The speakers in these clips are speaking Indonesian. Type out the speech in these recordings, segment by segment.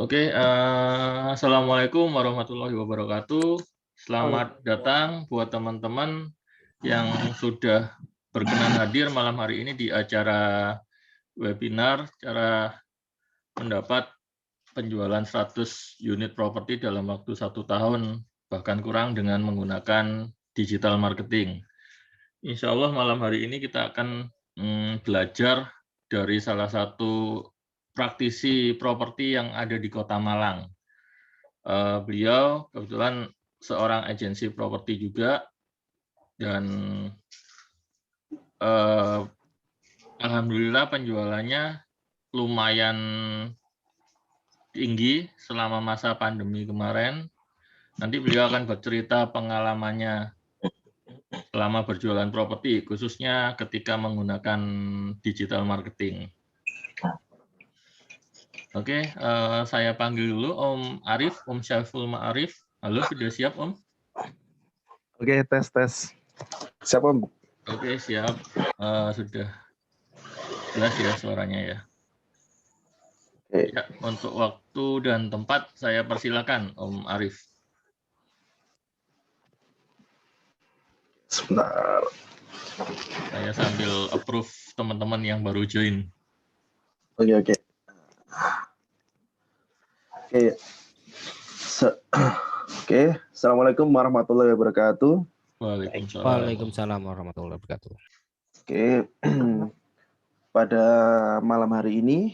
Oke, assalamualaikum warahmatullahi wabarakatuh. Selamat datang buat teman-teman yang sudah berkenan hadir malam hari ini di acara webinar cara mendapat penjualan 100 unit properti dalam waktu 1 tahun, bahkan kurang dengan menggunakan digital marketing. Insya Allah malam hari ini kita akan belajar dari salah satu praktisi properti yang ada di Kota Malang. Beliau kebetulan seorang agensi properti juga, dan alhamdulillah penjualannya lumayan tinggi selama masa pandemi kemarin. Nanti beliau akan bercerita pengalamannya selama berjualan properti, khususnya ketika menggunakan digital marketing. Oke, saya panggil dulu Om Arif, Om Syaiful Ma'arif. Halo, sudah siap Om? Oke, tes. Siap Om? Oke, siap. Sudah jelas ya suaranya ya. Ya, untuk waktu dan tempat saya persilakan Om Arif. Sebentar. Saya sambil approve teman-teman yang baru join. Oke. Assalamualaikum warahmatullahi wabarakatuh. Waalaikumsalam warahmatullahi wabarakatuh. Oke, pada malam hari ini,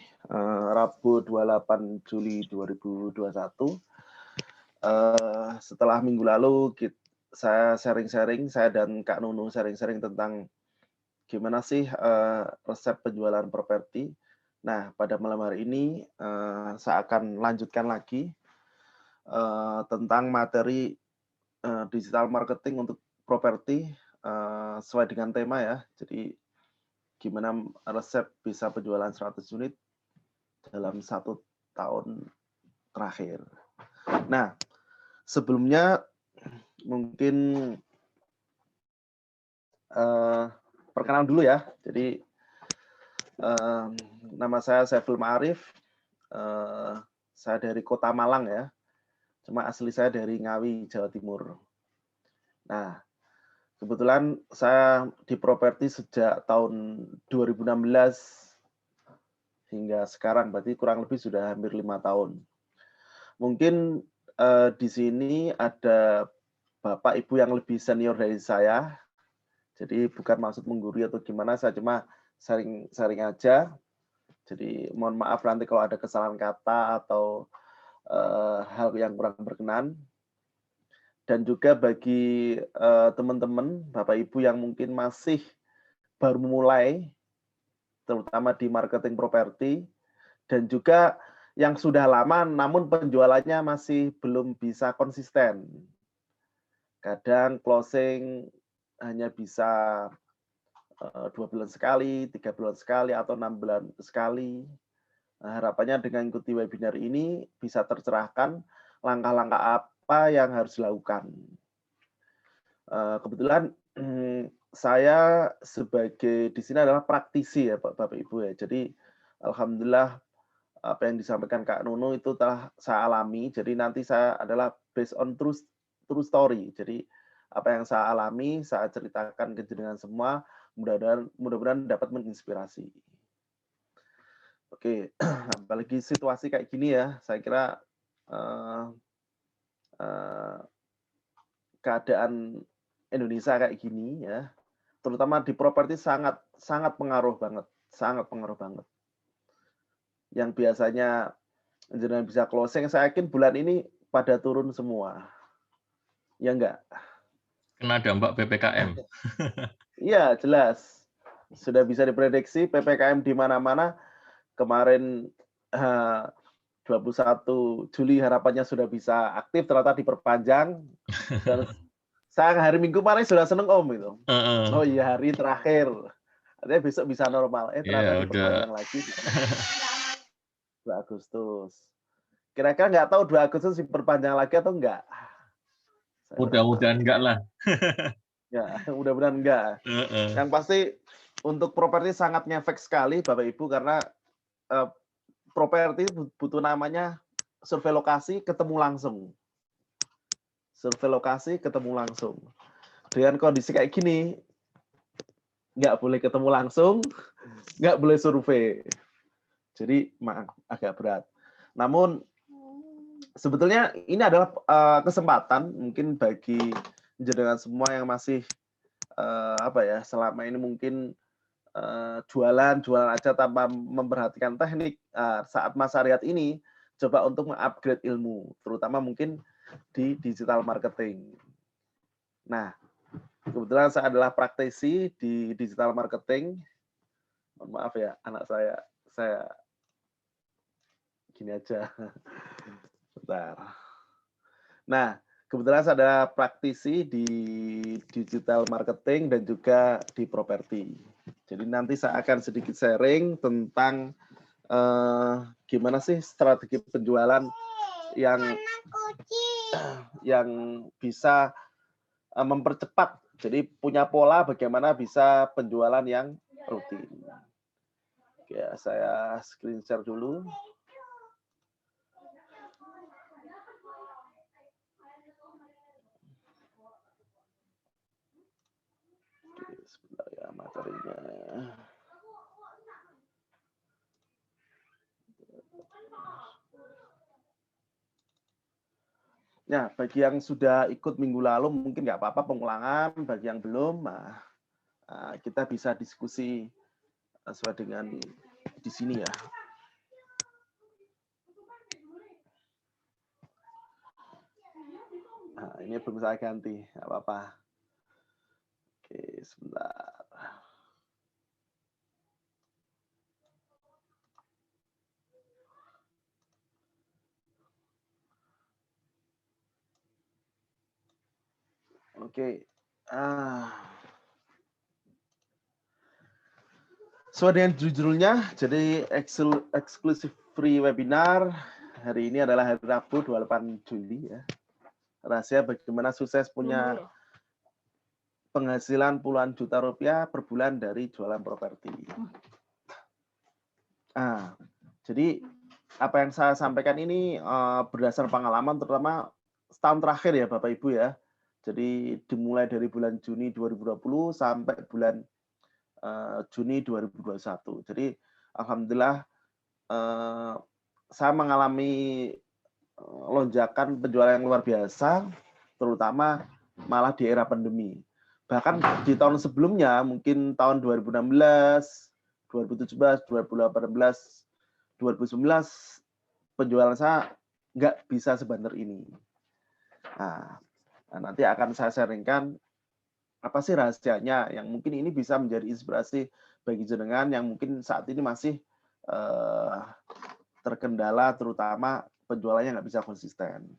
Rabu 28 Juli 2021, setelah minggu lalu saya dan Kak Nunu sharing-sharing tentang gimana sih resep penjualan properti. Nah, pada malam hari ini saya akan lanjutkan lagi tentang materi digital marketing untuk properti sesuai dengan tema ya. Jadi gimana resep bisa penjualan 100 unit dalam 1 tahun terakhir. Nah, sebelumnya mungkin perkenalan dulu ya. Jadi nama saya Syaiful Ma'arif. Saya dari Kota Malang ya. Cuma asli saya dari Ngawi, Jawa Timur. Nah, kebetulan saya di properti sejak tahun 2016 hingga sekarang, berarti kurang lebih sudah hampir 5 tahun. Mungkin di sini ada Bapak Ibu yang lebih senior dari saya. Jadi bukan maksud menggurui atau gimana, saya cuma sharing aja. Jadi mohon maaf nanti kalau ada kesalahan kata atau hal yang kurang berkenan. Dan juga bagi teman-teman, Bapak Ibu yang mungkin masih baru mulai, terutama di marketing properti, dan juga yang sudah lama namun penjualannya masih belum bisa konsisten. Kadang closing hanya bisa 2 bulan sekali, 3 bulan sekali, atau 6 bulan sekali. Nah, harapannya dengan ikuti webinar ini bisa tercerahkan langkah-langkah apa yang harus dilakukan. Kebetulan saya sebagai di sini adalah praktisi ya Bapak Ibu ya. Jadi alhamdulillah apa yang disampaikan Kak Nunu itu telah saya alami. Jadi nanti saya adalah based on true story. Jadi apa yang saya alami saya ceritakan ke jenengan semua. Mudah-mudahan dapat menginspirasi. Oke, apalagi situasi kayak gini ya, saya kira keadaan Indonesia kayak gini ya, terutama di properti sangat pengaruh banget, Yang biasanya jenengan bisa closing, saya yakin bulan ini pada turun semua. Ya enggak? Kena dampak PPKM. Iya, jelas. Sudah bisa diprediksi PPKM di mana-mana. Kemarin 21 Juli harapannya sudah bisa aktif, ternyata diperpanjang. Dan saya hari Minggu kemarin sudah seneng Om itu. Oh iya, hari terakhir. Artinya besok bisa normal. Ternyata diperpanjang lagi. 2 Agustus. Kira-kira nggak tahu 2 Agustus diperpanjang lagi atau enggak? Mudah-mudahan enggak lah. Ya, mudah-mudahan enggak. Yang pasti untuk properti sangat ngefek sekali Bapak Ibu, karena properti butuh namanya survei lokasi ketemu langsung. Survei lokasi ketemu langsung. Dengan kondisi kayak gini, nggak boleh ketemu langsung, nggak boleh survei. Jadi agak berat. Namun sebetulnya ini adalah kesempatan mungkin bagi jenengan semua yang masih selama ini mungkin jualan aja tanpa memperhatikan teknik. Saat masa riat ini coba untuk mengupgrade ilmu, terutama mungkin di digital marketing. Nah, kebetulan saya adalah praktisi di digital marketing. Mohon maaf ya, anak saya gini aja. Bentar. Nah, kebetulan saya adalah praktisi di digital marketing dan juga di properti. Jadi nanti saya akan sedikit sharing tentang gimana sih strategi penjualan yang bisa mempercepat. Jadi punya pola bagaimana bisa penjualan yang rutin. Oke, saya screen share dulu. Oke, sebentar ya materinya. Nah, bagi yang sudah ikut minggu lalu mungkin nggak apa-apa pengulangan, bagi yang belum, kita bisa diskusi sesuai dengan di sini ya. Nah, ini belum saya ganti, nggak apa-apa. Oke, sebentar. Oke. Sesuai dengan judulnya, jadi eksklusif free webinar. Hari ini adalah hari Rabu 28 Juli ya. Rahasia bagaimana sukses punya penghasilan puluhan juta rupiah per bulan dari jualan properti. Jadi apa yang saya sampaikan ini berdasar pengalaman terutama setahun terakhir ya Bapak Ibu ya. Jadi dimulai dari bulan Juni 2020 sampai bulan Juni 2021. Jadi alhamdulillah saya mengalami lonjakan penjualan yang luar biasa, terutama malah di era pandemi. Bahkan di tahun sebelumnya, mungkin tahun 2016, 2017, 2018, 2019, penjualan saya nggak bisa sebanter ini. Nah, nanti akan saya sharingkan apa sih rahasianya yang mungkin ini bisa menjadi inspirasi bagi jenengan yang mungkin saat ini masih terkendala, terutama penjualannya nggak bisa konsisten.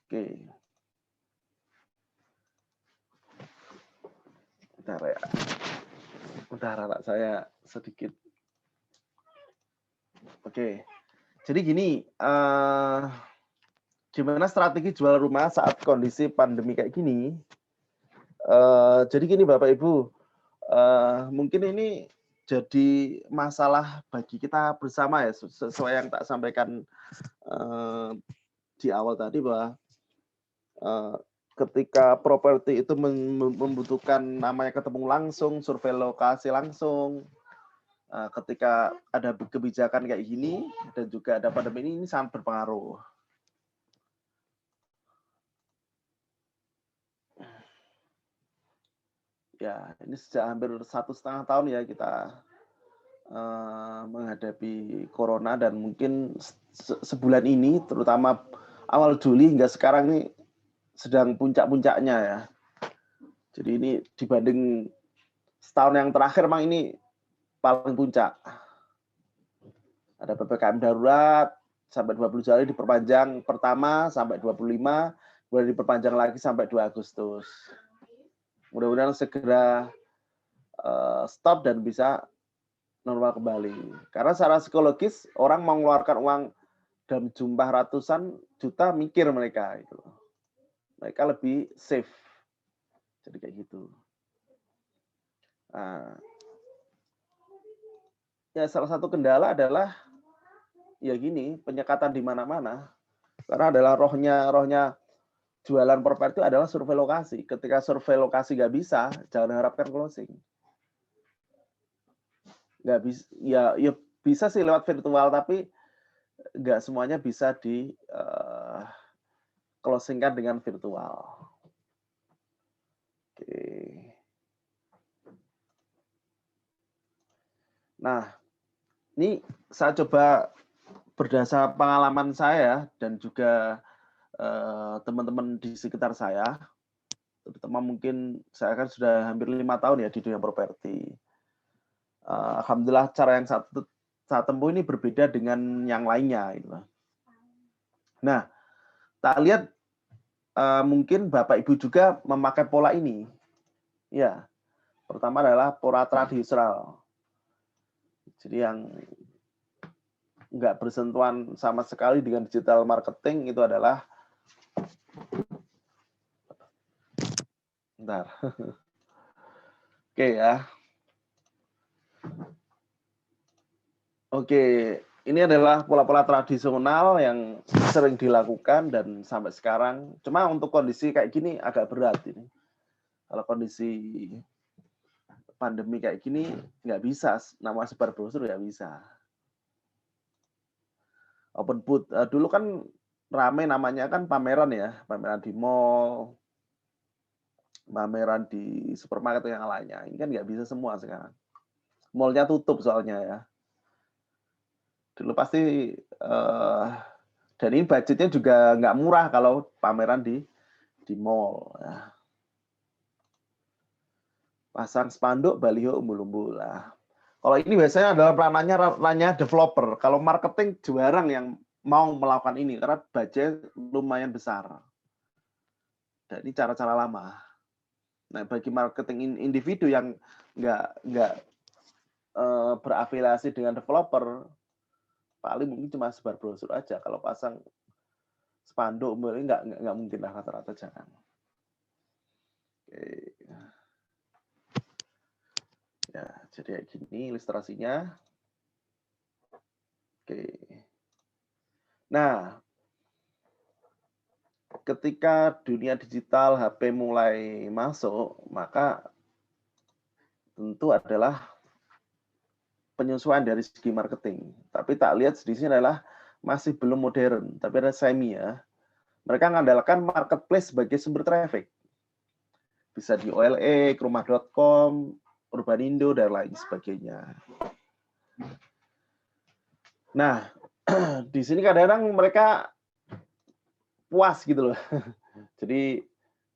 Oke. Bentar ya. Bentar anak saya sedikit. Oke. Jadi gini, gimana strategi jual rumah saat kondisi pandemi kayak gini? Jadi gini Bapak Ibu, mungkin ini jadi masalah bagi kita bersama ya, sesuai yang tak sampaikan di awal tadi bahwa ketika properti itu membutuhkan namanya ketemu langsung, survei lokasi langsung, ketika ada kebijakan kayak gini dan juga ada pandemi ini sangat berpengaruh. Ya, ini sejak hampir 1,5 tahun ya kita menghadapi corona dan mungkin sebulan ini, terutama awal Juli hingga sekarang ini sedang puncak-puncaknya ya. Jadi ini dibanding setahun yang terakhir memang ini paling puncak. Ada PPKM darurat sampai 20 Juli diperpanjang pertama sampai 25, kemudian diperpanjang lagi sampai 2 Agustus. Mudah-mudahan segera stop dan bisa normal kembali. Karena secara psikologis orang mau mengeluarkan uang dalam jumlah ratusan juta mikir mereka itu. Mereka lebih safe. Jadi kayak gitu. Nah, Ya salah satu kendala adalah ya gini, penyekatan di mana-mana. Karena adalah rohnya jualan properti adalah survei lokasi. Ketika survei lokasi nggak bisa, jangan harapkan closing. Nggak bisa, ya bisa sih lewat virtual, tapi nggak semuanya bisa di closingkan dengan virtual. Oke. Nah, ini saya coba berdasar pengalaman saya dan juga teman-teman di sekitar saya, terutama mungkin saya kan sudah hampir 5 tahun ya di dunia properti. Alhamdulillah cara yang saya tempuh ini berbeda dengan yang lainnya. Gitu. Nah, tak lihat mungkin Bapak Ibu juga memakai pola ini. Ya, pertama adalah pola tradisional. Jadi yang nggak bersentuhan sama sekali dengan digital marketing itu adalah bentar. Oke ya. Oke, ini adalah pola-pola tradisional yang sering dilakukan dan sampai sekarang. Cuma untuk kondisi kayak gini agak berat ini. Kalau kondisi pandemi kayak gini nggak bisa, nama sebar brosur nggak bisa. Open booth dulu kan rame namanya kan pameran ya, pameran di mall, pameran di supermarket yang lainnya. Ini kan nggak bisa semua sekarang. Mallnya tutup soalnya ya. Dulu pasti dan ini budgetnya juga nggak murah kalau pameran di mall. Ya. Pasang spanduk, baliho, umbul-umbul lah. Kalau ini biasanya adalah ranahnya developer. Kalau marketing jarang yang mau melakukan ini karena budget lumayan besar. Dan ini cara-cara lama. Nah, bagi marketing individu yang nggak berafiliasi dengan developer, paling mungkin cuma sebar brosur aja. Kalau pasang spanduk, ini nggak mungkin lah rata-rata jangan. Oke. Ya, jadi kayak gini ilustrasinya. Oke. Nah, ketika dunia digital HP mulai masuk, maka tentu adalah penyesuaian dari segi marketing. Tapi tak lihat di sini adalah masih belum modern, tapi ada semi ya. Mereka mengandalkan marketplace sebagai sumber traffic. Bisa di OLX, rumah.com, Urbanindo, dan lain sebagainya. Nah, di sini kadang-kadang mereka puas gitu loh. Jadi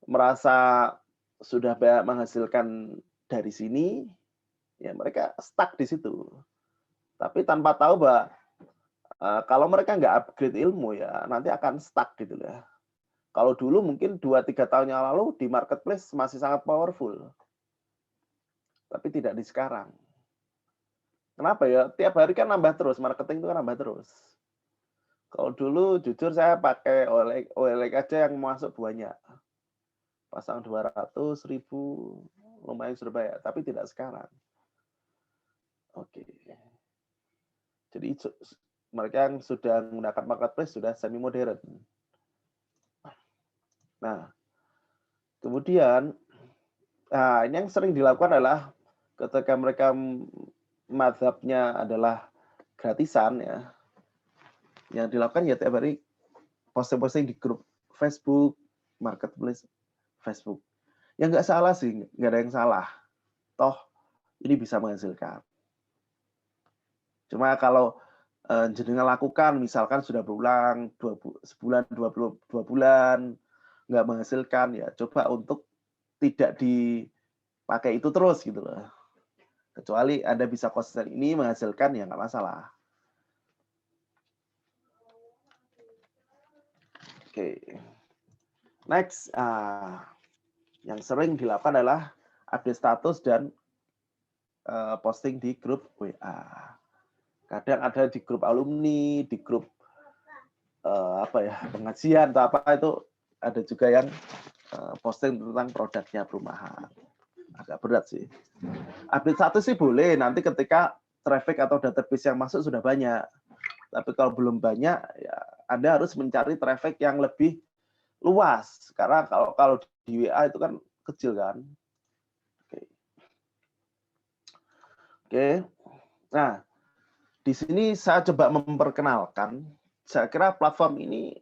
merasa sudah banyak menghasilkan dari sini, ya mereka stuck di situ. Tapi tanpa tahu bahwa kalau mereka nggak upgrade ilmu ya nanti akan stuck gitu ya. Kalau dulu mungkin 2-3 tahun yang lalu di marketplace masih sangat powerful. Tapi tidak di sekarang. Kenapa ya? Tiap hari kan nambah terus, marketing itu kan nambah terus. Kalau dulu jujur saya pakai OLX aja yang masuk banyak. Pasang 200, 1000, lumayan sudah banyak, tapi tidak sekarang. Oke. Jadi mereka yang sudah menggunakan marketplace sudah semi modern. Nah, kemudian ini yang sering dilakukan adalah ketika mereka mazhabnya adalah gratisan ya. Yang dilakukan ya tiap hari posting-posting di grup Facebook, marketplace Facebook. Ya nggak salah sih, nggak ada yang salah. Toh ini bisa menghasilkan. Cuma kalau jenengan lakukan, misalkan sudah berulang sebulan, 2 bulan, nggak menghasilkan, ya coba untuk tidak dipakai itu terus gitu loh. Kecuali Anda bisa konsisten ini menghasilkan, ya nggak masalah. Oke. Next, yang sering dilakukan adalah update status dan posting di grup WA. Kadang ada di grup alumni, di grup pengajian atau apa itu ada juga yang posting tentang produknya perumahan. Agak berat sih. Update status sih boleh nanti ketika traffic atau database yang masuk sudah banyak. Tapi kalau belum banyak, ya Anda harus mencari traffic yang lebih luas. Karena kalau di WA itu kan kecil kan. Oke. Nah, di sini saya coba memperkenalkan. Saya kira platform ini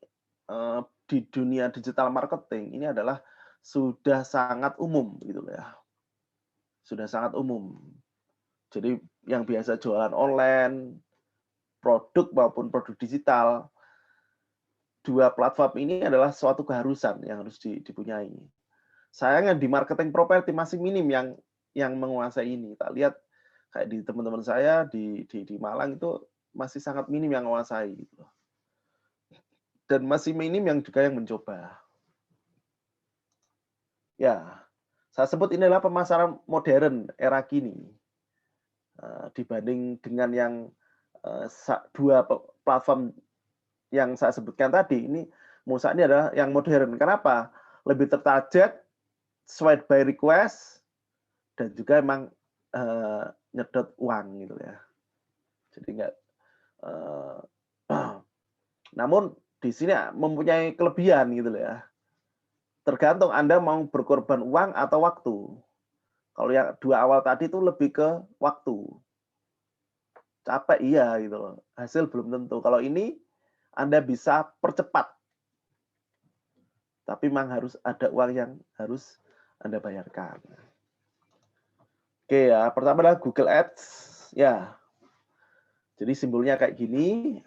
di dunia digital marketing ini adalah sudah sangat umum gitu ya. Sudah sangat umum. Jadi yang biasa jualan online, produk maupun produk digital, dua platform ini adalah suatu keharusan yang harus dipunyai. Sayangnya di marketing properti masih minim yang menguasai ini. Tak lihat kayak di teman-teman saya di Malang itu masih sangat minim yang menguasai gitu. Dan masih minim yang juga yang mencoba. Ya, saya sebut ini adalah pemasaran modern era kini. Dibanding dengan yang dua platform yang saya sebutkan tadi, ini Musa ini adalah yang modern. Kenapa? Lebih tertarget, sesuai by request, dan juga emang nyedot uang gitu ya. Jadi enggak. Namun di sini mempunyai kelebihan gitu ya. Tergantung Anda mau berkorban uang atau waktu. Kalau yang dua awal tadi itu lebih ke waktu. Capek iya gitu loh. Hasil belum tentu. Kalau ini Anda bisa percepat. Tapi memang harus ada uang yang harus Anda bayarkan. Oke ya, pertama adalah Google Ads. Ya. Jadi simbolnya kayak gini.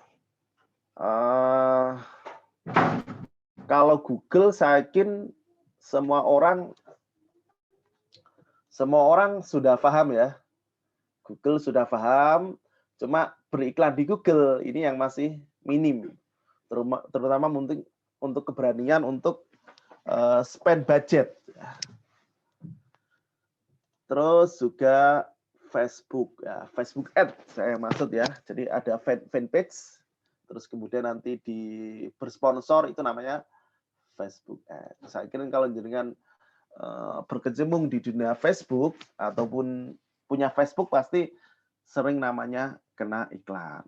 Kalau Google saya yakin semua orang sudah paham ya. Google sudah paham, cuma beriklan di Google ini yang masih minim. Terutama untuk keberanian untuk spend budget. Terus juga Facebook, ya, Facebook Ads saya maksud ya. Jadi ada fanpage, terus kemudian nanti bersponsor itu namanya Facebook Ads. Saya kira kalau jenengan berkecimpung di dunia Facebook ataupun punya Facebook pasti sering namanya kena iklan.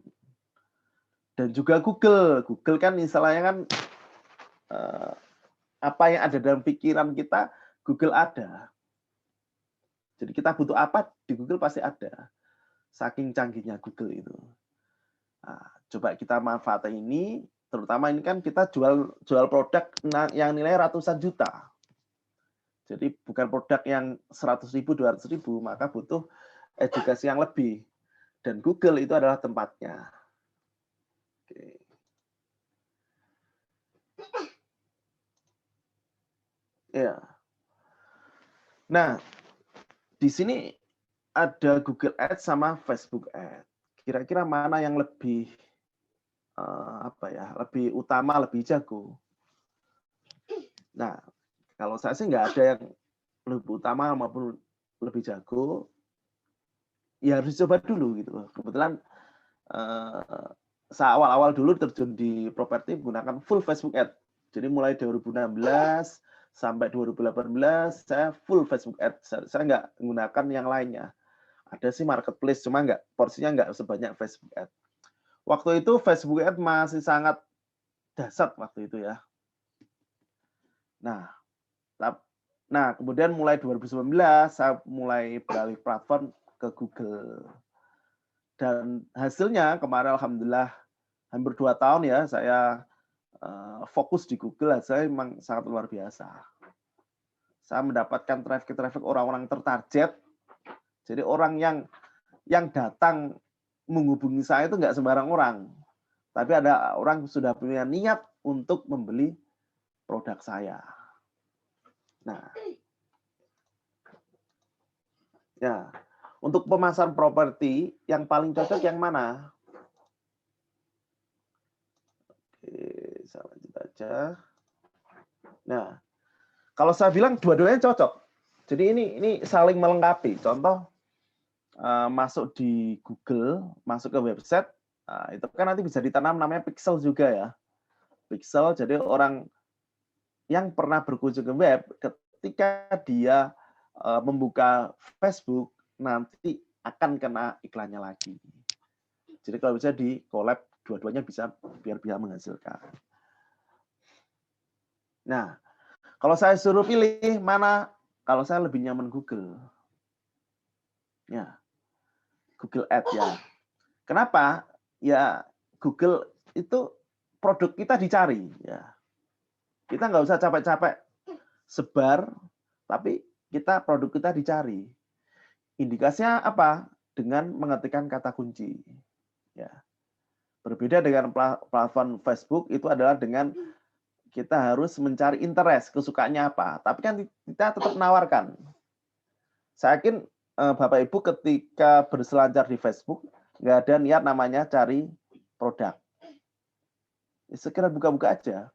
Dan juga Google kan istilahnya kan apa yang ada dalam pikiran kita Google ada. Jadi kita butuh apa di Google pasti ada. Saking canggihnya Google itu. Nah, coba kita manfaatkan ini, terutama ini kan kita jual produk yang nilai ratusan juta. Jadi bukan produk yang 100.000, 200.000, maka butuh edukasi yang lebih. Dan Google itu adalah tempatnya. Oke. Ya. Nah, di sini ada Google Ads sama Facebook Ads. Kira-kira mana yang lebih lebih utama, lebih jago? Nah, kalau saya sih nggak ada yang lebih utama maupun lebih jago. Ya harus coba dulu gitu. Kebetulan saya awal-awal dulu terjun di properti menggunakan full Facebook Ads. Jadi mulai 2016 sampai 2018 saya full Facebook Ads. Saya nggak menggunakan yang lainnya. Ada sih marketplace, cuma porsinya nggak sebanyak Facebook Ads. Waktu itu Facebook Ads masih sangat dahsyat waktu itu ya. Nah, kemudian mulai 2019 saya mulai beralih platform ke Google. Dan hasilnya kemarin alhamdulillah hampir 2 tahun ya saya fokus di Google, hasilnya memang sangat luar biasa. Saya mendapatkan traffic orang-orang tertarget. Jadi orang yang datang menghubungi saya itu nggak sembarang orang. Tapi ada orang sudah punya niat untuk membeli produk saya. Nah, ya, untuk pemasaran properti yang paling cocok yang mana? Oke, saya lanjut aja. Nah, kalau saya bilang dua-duanya cocok. Jadi ini saling melengkapi. Contoh masuk di Google, masuk ke website, itu kan nanti bisa ditanam namanya pixel juga ya. Pixel, jadi orang yang pernah berkunjung ke web, ketika dia membuka Facebook, nanti akan kena iklannya lagi. Jadi kalau bisa di collab dua-duanya bisa biar bisa menghasilkan. Nah, kalau saya suruh pilih mana, kalau saya lebih nyaman Google. Ya, Google Ads ya. Kenapa? Ya Google itu produk kita dicari. Ya, kita nggak usah capek-capek sebar, tapi produk kita dicari. Indikasinya apa? Dengan mengetikkan kata kunci. Ya. Berbeda dengan platform Facebook itu adalah dengan kita harus mencari interest, kesukaannya apa. Tapi kan kita tetap menawarkan. Saya yakin Bapak Ibu ketika berselancar di Facebook nggak ada niat namanya cari produk. Sekedar buka-buka aja.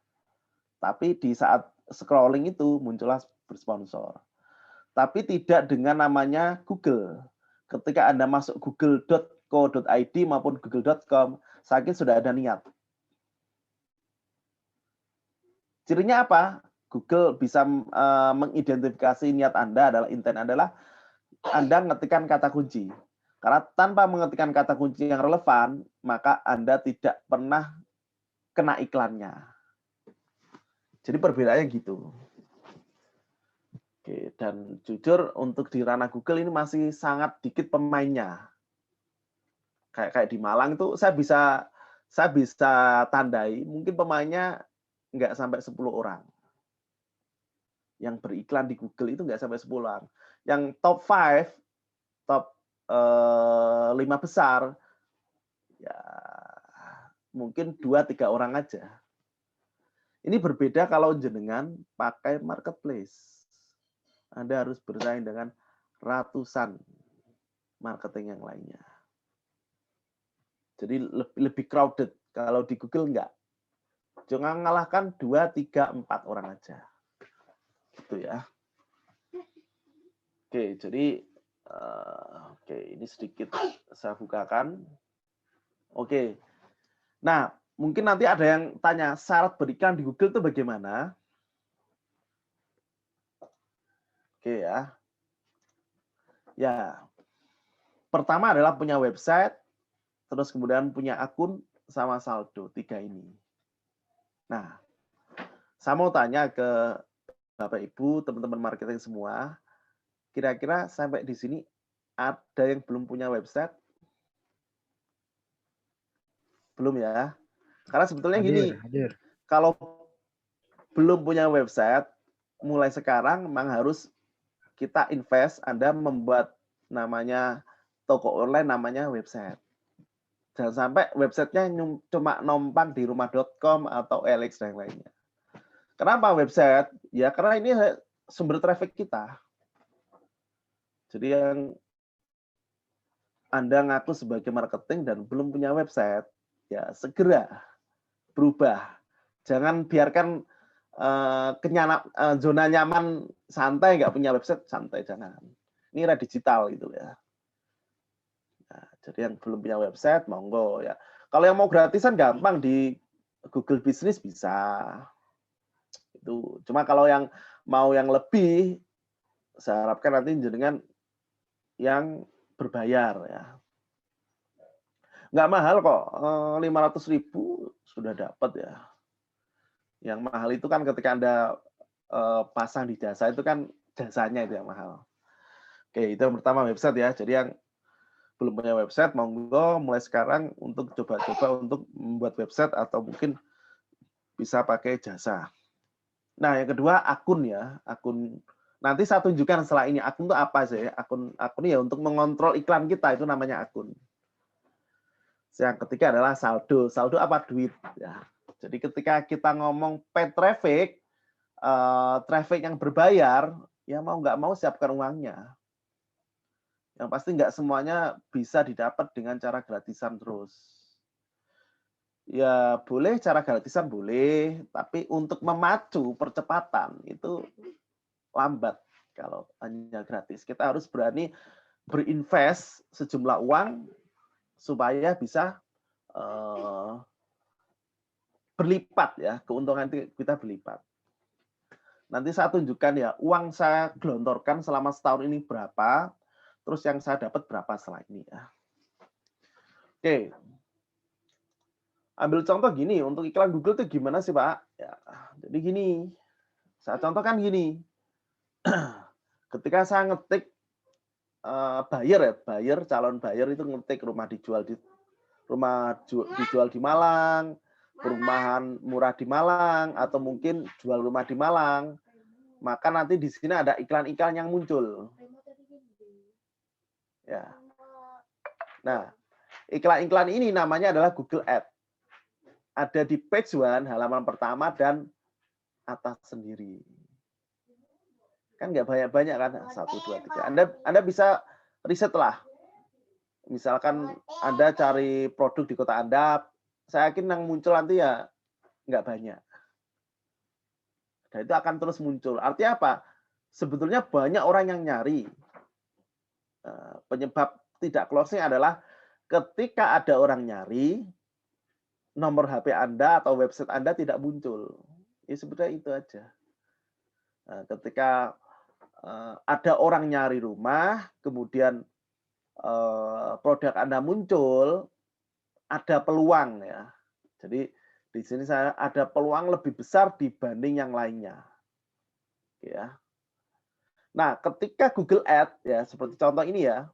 Tapi di saat scrolling itu muncullah bersponsor. Tapi tidak dengan namanya Google. Ketika Anda masuk google.co.id maupun google.com, saya yakin sudah ada niat. Cirinya apa? Google bisa mengidentifikasi niat Anda adalah intent adalah Anda mengetikkan kata kunci. Karena tanpa mengetikkan kata kunci yang relevan, maka Anda tidak pernah kena iklannya. Jadi perbedaannya gitu. Oke, dan jujur untuk di ranah Google ini masih sangat dikit pemainnya. Kayak di Malang itu saya bisa tandai mungkin pemainnya nggak sampai 10 orang. Yang beriklan di Google itu nggak sampai 10 orang. Yang top 5, top 5 besar, ya mungkin 2-3 orang aja. Ini berbeda kalau jenengan pakai marketplace. Anda harus bersaing dengan ratusan marketing yang lainnya. Jadi lebih crowded. Kalau di Google enggak. Jangan ngalahkan 2, 3, 4 orang aja. Gitu ya. Oke, jadi ini sedikit saya bukakan. Oke. Nah, mungkin nanti ada yang tanya syarat beriklan di Google itu bagaimana? Oke ya. Ya. Pertama adalah punya website, terus kemudian punya akun sama saldo, 3 ini. Nah, saya mau tanya ke Bapak Ibu, teman-teman marketing semua, kira-kira sampai di sini ada yang belum punya website? Belum ya? Karena sebetulnya gini, kalau belum punya website, mulai sekarang memang harus kita invest, Anda membuat namanya toko online, namanya website. Jangan sampai websitenya cuma numpang di rumah.com atau OLX dan lainnya. Kenapa website? Ya karena ini sumber traffic kita. Jadi yang Anda ngaku sebagai marketing dan belum punya website, ya segera berubah. Jangan biarkan zona nyaman santai, nggak punya website, santai, jangan. Ini era digital gitu ya. Nah, jadi yang belum punya website, monggo ya. Kalau yang mau gratisan gampang di Google Business bisa. Itu. Cuma kalau yang mau yang lebih, saya harapkan nanti jenengan yang berbayar ya. Nggak mahal kok, 500.000 sudah dapat ya. Yang mahal itu kan ketika Anda pasang di jasa itu kan jasanya itu yang mahal. Oke, itu yang pertama website ya. Jadi yang belum punya website, monggo mulai sekarang untuk coba-coba untuk membuat website atau mungkin bisa pakai jasa. Nah, yang kedua akun ya, akun. Nanti saya tunjukkan setelah ini akun itu apa sih? Akun ya untuk mengontrol iklan kita itu namanya akun. Yang ketiga adalah saldo. Saldo apa? Duit ya. Jadi ketika kita ngomong paid traffic, traffic yang berbayar, ya mau nggak mau siapkan uangnya. Yang pasti nggak semuanya bisa didapat dengan cara gratisan terus. Ya boleh cara gratisan boleh, tapi untuk memacu percepatan itu lambat kalau hanya gratis. Kita harus berani berinvest sejumlah uang supaya bisa berlipat ya, keuntungan kita berlipat. Nanti saya tunjukkan ya, uang saya gelontorkan selama setahun ini berapa, terus yang saya dapat berapa setelah ini ya. Oke. Ambil contoh gini, untuk iklan Google itu gimana sih, Pak? Ya, jadi gini, saya contohkan gini. Ketika saya ngetik buyer, calon buyer itu ngetik rumah dijual di Malang, perumahan murah di Malang, atau mungkin jual rumah di Malang, maka nanti di sini ada iklan-iklan yang muncul. Ya. Nah, iklan-iklan ini namanya adalah Google Ads. Ada di page 1, halaman pertama, dan atas sendiri. Kan nggak banyak-banyak kan? 1, 2, 3. Anda bisa riset lah. Misalkan Anda cari produk di kota Anda, saya yakin yang muncul nanti ya nggak banyak. Dan itu akan terus muncul. Artinya apa? Sebetulnya banyak orang yang nyari. Penyebab tidak closing adalah ketika ada orang nyari, nomor HP Anda atau website Anda tidak muncul. Ya sebetulnya itu aja. Nah, ketika ada orang nyari rumah, kemudian produk Anda muncul, ada peluang ya. Jadi di sini saya ada peluang lebih besar dibanding yang lainnya. Ya. Nah, ketika Google Ads ya seperti contoh ini ya,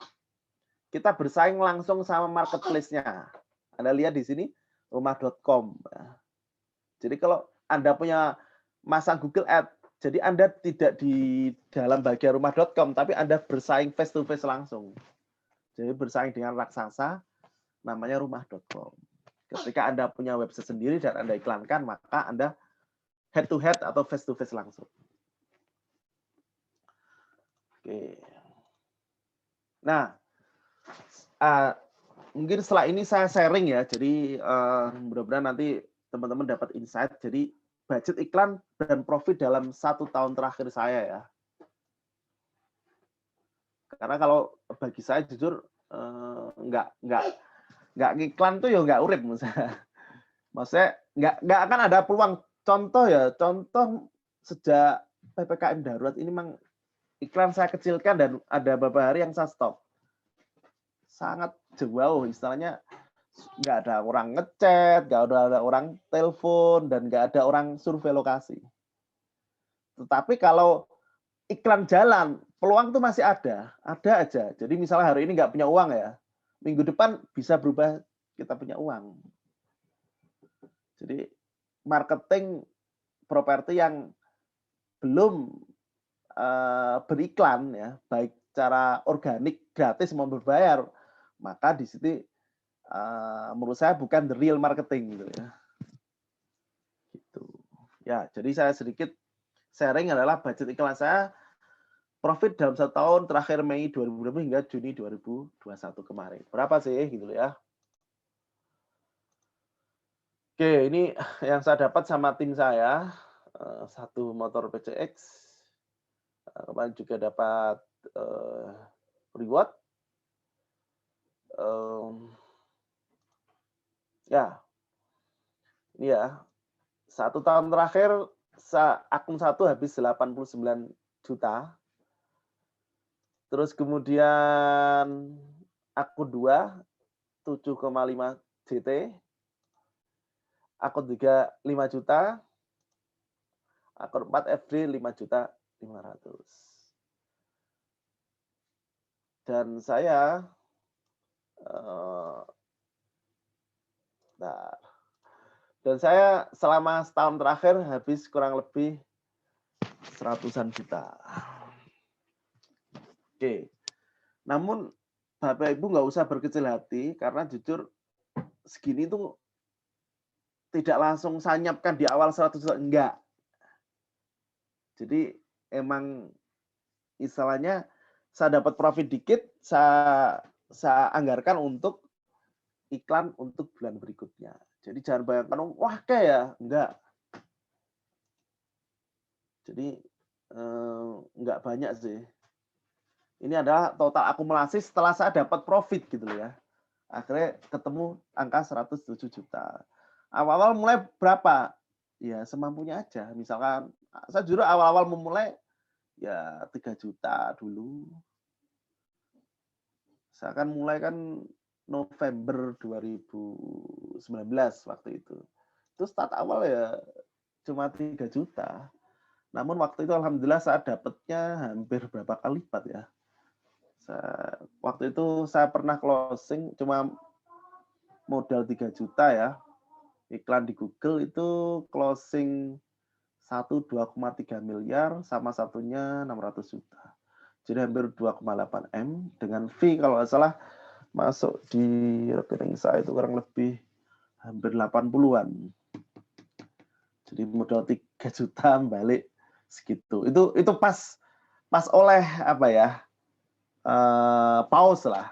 kita bersaing langsung sama marketplace-nya. Anda lihat di sini rumah.com. Ya. Jadi kalau Anda punya masang Google Ads, jadi Anda tidak di dalam bagian rumah.com, tapi Anda bersaing face to face langsung. Jadi bersaing dengan raksasa namanya rumah.com. Ketika Anda punya website sendiri dan Anda iklankan, maka Anda head to head atau face to face langsung. Oke. Nah, mungkin setelah ini saya sharing ya. Jadi mudah-mudahan nanti teman-teman dapat insight. Jadi budget iklan dan profit dalam 1 tahun terakhir saya ya. Karena kalau bagi saya jujur nggak ngiklan tuh ya nggak urip maksudnya nggak akan ada peluang. Contoh sejak PPKM darurat ini memang iklan saya kecilkan dan ada beberapa hari yang saya stop. Sangat jauh istilahnya, nggak ada orang ngechat, nggak ada orang telepon, dan nggak ada orang survei lokasi. Tetapi kalau iklan jalan, peluang itu masih ada aja. Jadi misalnya hari ini nggak punya uang ya, minggu depan bisa berubah kita punya uang. Jadi marketing properti yang belum beriklan ya, baik cara organik gratis maupun berbayar, maka di situ menurut saya bukan the real marketing gitu ya. Gitu. Ya, jadi saya sedikit sharing adalah budget iklan saya profit dalam 1 tahun terakhir Mei 2020 hingga Juni 2021 kemarin. Berapa sih gitu ya. Oke, ini yang saya dapat sama tim saya, 1 motor PCX. Kemarin juga dapat reward. Ya, ini ya. 1 tahun terakhir akun 1 habis 89 juta. Terus kemudian akun 2 7,5 JT. Akun 3 5 juta. Akun 4 FD 5.500.000. Dan saya selama setahun terakhir habis kurang lebih 100-an juta. Oke. Namun Bapak Ibu nggak usah berkecil hati karena jujur segini tuh tidak langsung saya nyiapkan di awal 100 juta, enggak. Jadi emang istilahnya saya dapat profit dikit, saya anggarkan untuk iklan untuk bulan berikutnya. Jadi jangan bayangkan, wah kayak ya, enggak. Jadi enggak banyak sih. Ini adalah total akumulasi setelah saya dapat profit gitu loh ya. Akhirnya ketemu angka 107 juta. Awal-awal mulai berapa? Ya semampunya aja. Misalkan saya jujur awal-awal memulai ya 3 juta dulu. Saya kan mulai kan November 2019 waktu itu. Itu start awal ya cuma 3 juta. Namun waktu itu alhamdulillah saya dapatnya hampir berapa kali lipat ya. Waktu itu saya pernah closing cuma modal 3 juta ya. Iklan di Google itu closing 2,3 miliar sama satunya 600 juta. Jadi hampir 2,8 M dengan fee kalau nggak salah masuk di rekening saya itu kurang lebih hampir 80-an. Jadi modal 3 juta balik segitu. Itu pas oleh apa ya? Pause lah.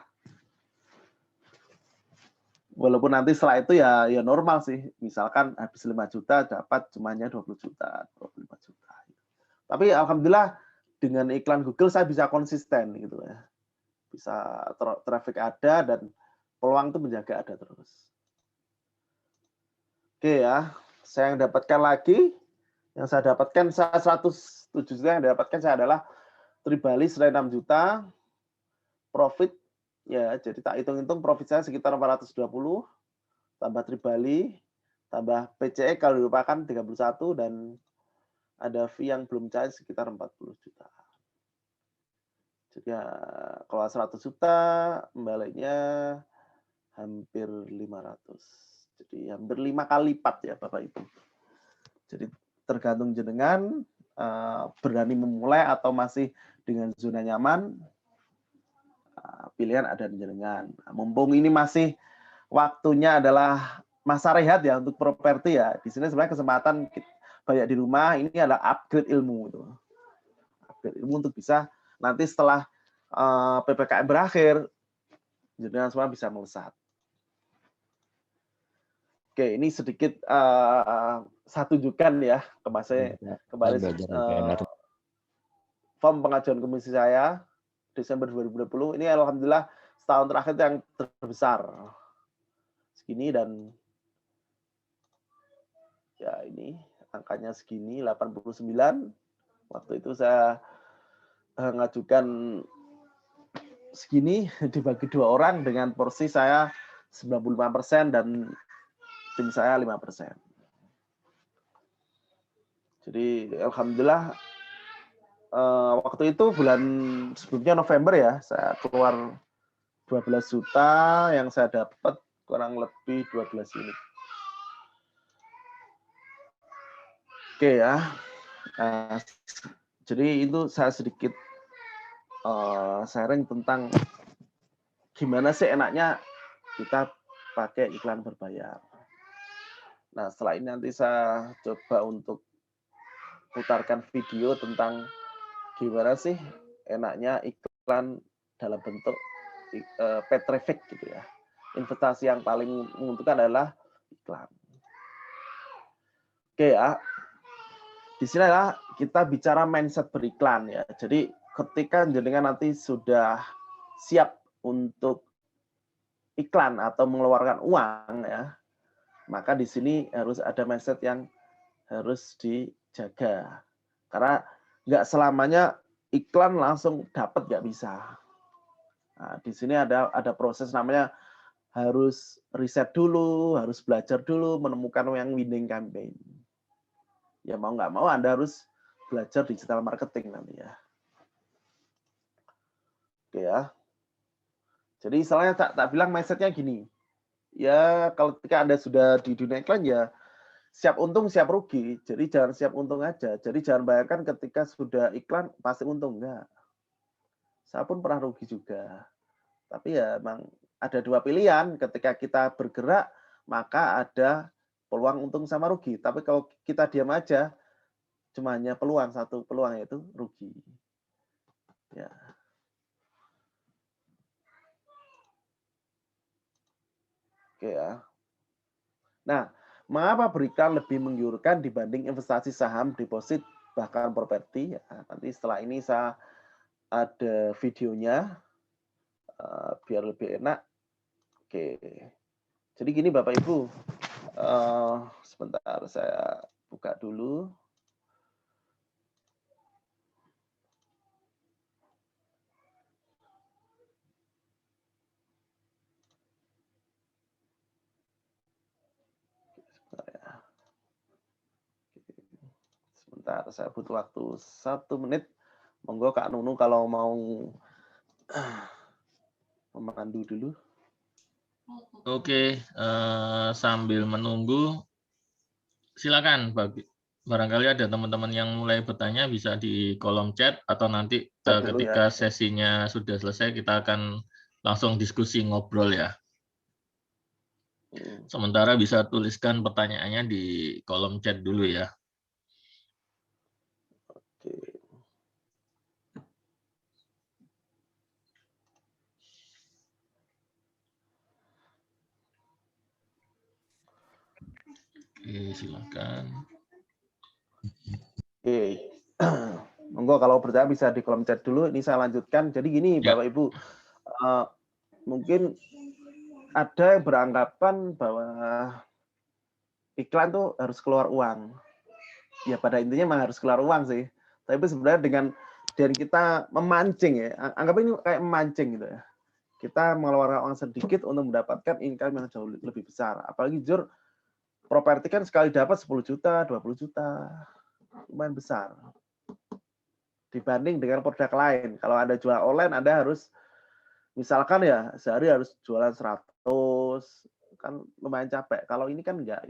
Walaupun nanti setelah itu ya normal sih. Misalkan habis 5 juta dapat cumanya 20 juta, 25 juta. Tapi alhamdulillah dengan iklan Google saya bisa konsisten gitu ya. Bisa traffic ada dan peluang itu menjaga ada terus. Oke ya, saya yang dapatkan lagi, yang saya dapatkan saya 107 juta yang dapatkan saya adalah Tribali senilai 6 juta, profit ya, jadi tak hitung-hitung profit saya sekitar 420, tambah Tribali, tambah PCE kalau dilupakan 31 dan ada fee yang belum cair sekitar 40 juta. Jadi ya kalau 100 juta baliknya hampir 500. Jadi hampir 5 kali lipat ya Bapak Ibu. Jadi tergantung jenengan berani memulai atau masih dengan zona nyaman, pilihan ada di jenengan. Mumpung ini masih waktunya adalah masa rehat ya untuk properti ya. Di sini sebenarnya kesempatan banyak di rumah ini adalah upgrade ilmu itu. Upgrade ilmu untuk bisa nanti setelah PPKM berakhir jenengan semua bisa melesat. Oke, ini sedikit saya tunjukkan ya kembali form pengajuan komisi saya Desember 2020. Ini alhamdulillah setahun terakhir yang terbesar. Segini dan ya ini angkanya segini 89. Waktu itu saya mengajukan segini dibagi 2 orang dengan porsi saya 95% dan tim saya 5%. Jadi alhamdulillah waktu itu bulan sebelumnya November ya, saya keluar 12 juta, yang saya dapat kurang lebih 12 unit. Oke ya. Jadi itu saya sedikit sharing tentang gimana sih enaknya kita pakai iklan berbayar. Nah, setelah ini nanti saya coba untuk putarkan video tentang gimana sih enaknya iklan dalam bentuk paid traffic gitu ya. Investasi yang paling menguntungkan adalah iklan. Oke ya. Di sini adalah kita bicara mindset beriklan ya. Jadi ketika jenengan nanti sudah siap untuk iklan atau mengeluarkan uang ya, maka di sini harus ada mindset yang harus dijaga. Karena nggak selamanya iklan langsung dapat, nggak bisa. Nah, di sini ada proses namanya harus riset dulu, harus belajar dulu, menemukan yang winning campaign. Ya mau nggak mau Anda harus belajar digital marketing nanti ya. Oke ya. Jadi istilahnya tak bilang mindsetnya gini. Ya kalau ketika Anda sudah di dunia iklan ya siap untung siap rugi. Jadi jangan siap untung aja. Jadi jangan bayangkan ketika sudah iklan pasti untung, enggak. Saya pun pernah rugi juga. Tapi ya memang ada 2 pilihan. Ketika kita bergerak maka ada peluang untung sama rugi. Tapi kalau kita diam aja, cuma hanya satu peluang yaitu rugi. Ya. Oke ya. Nah, mengapa beriklan lebih menggiurkan dibanding investasi saham, deposit, bahkan properti? Ya, nanti setelah ini saya ada videonya biar lebih enak. Oke. Jadi gini Bapak Ibu, sebentar saya buka dulu. Bentar, saya butuh waktu 1 menit. Monggo Kak Nunu kalau mau memandu dulu. Oke, sambil menunggu, silakan barangkali ada teman-teman yang mulai bertanya bisa di kolom chat atau nanti Chat dulu ya. ketika sesinya sudah selesai kita akan langsung diskusi ngobrol ya. Sementara bisa tuliskan pertanyaannya di kolom chat dulu ya. Oke. Oke, silakan. Oke. Monggo kalau bertanya bisa di kolom chat dulu. Ini saya lanjutkan. Jadi gini, Ya. Bapak Ibu, mungkin ada yang beranggapan bahwa iklan tuh harus keluar uang. Ya pada intinya memang harus keluar uang sih. Tapi sebenarnya dengan kita memancing ya, anggap ini kayak memancing gitu ya. Kita mengeluarkan uang sedikit untuk mendapatkan income yang jauh lebih besar. Apalagi jujur, properti kan sekali dapat 10 juta, 20 juta. Lumayan besar. Dibanding dengan produk lain. Kalau Anda jual online, Anda harus, misalkan ya, sehari harus jualan 100, kan lumayan capek. Kalau ini kan enggak.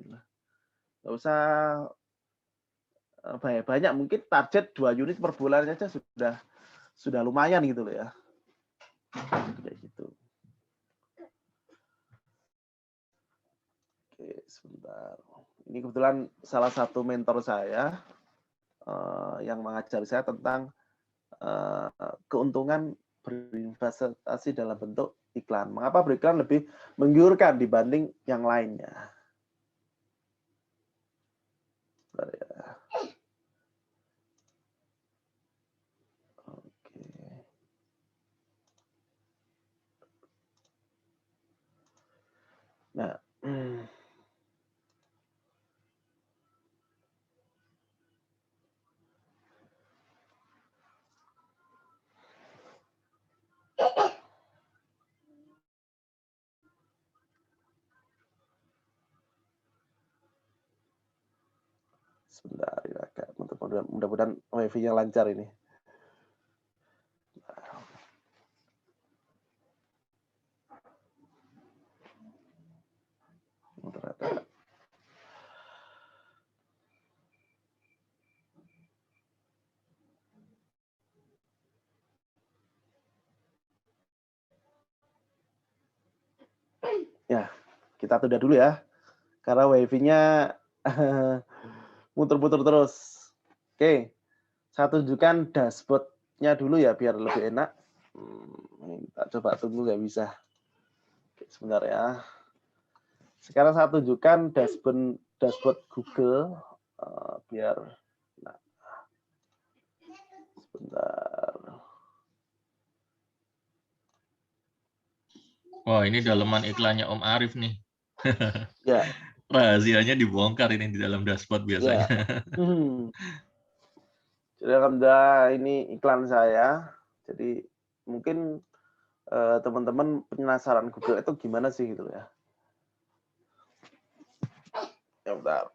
Nggak usah banyak, mungkin target 2 unit per bulan saja sudah lumayan gitu loh ya. Kayak gitu. Oke, sebentar. Ini kebetulan salah satu mentor saya yang mengajari saya tentang keuntungan berinvestasi dalam bentuk iklan. Mengapa beriklan lebih menggiurkan dibanding yang lainnya? Bentar ya. Oke. Nah, sebentar ya, Kak. Mudah-mudahan wifi-nya lancar ini. Ternyata. Ya, kita tunda dulu ya. Karena wifi-nya muter-muter terus. Oke, saya tunjukkan dashboard-nya dulu ya biar lebih enak. Kita coba tunggu nggak bisa. Oke, sebentar ya. Sekarang saya tunjukkan dashboard Google biar. Nah, sebentar. Wah, ini dalaman iklannya Om Arif nih. Ya. Rahasianya dibongkar ini di dalam dashboard biasanya. Ya. Jadi alhamdulillah ini iklan saya. Jadi mungkin teman-teman penasaran Google itu gimana sih gitu ya. Ya bentar.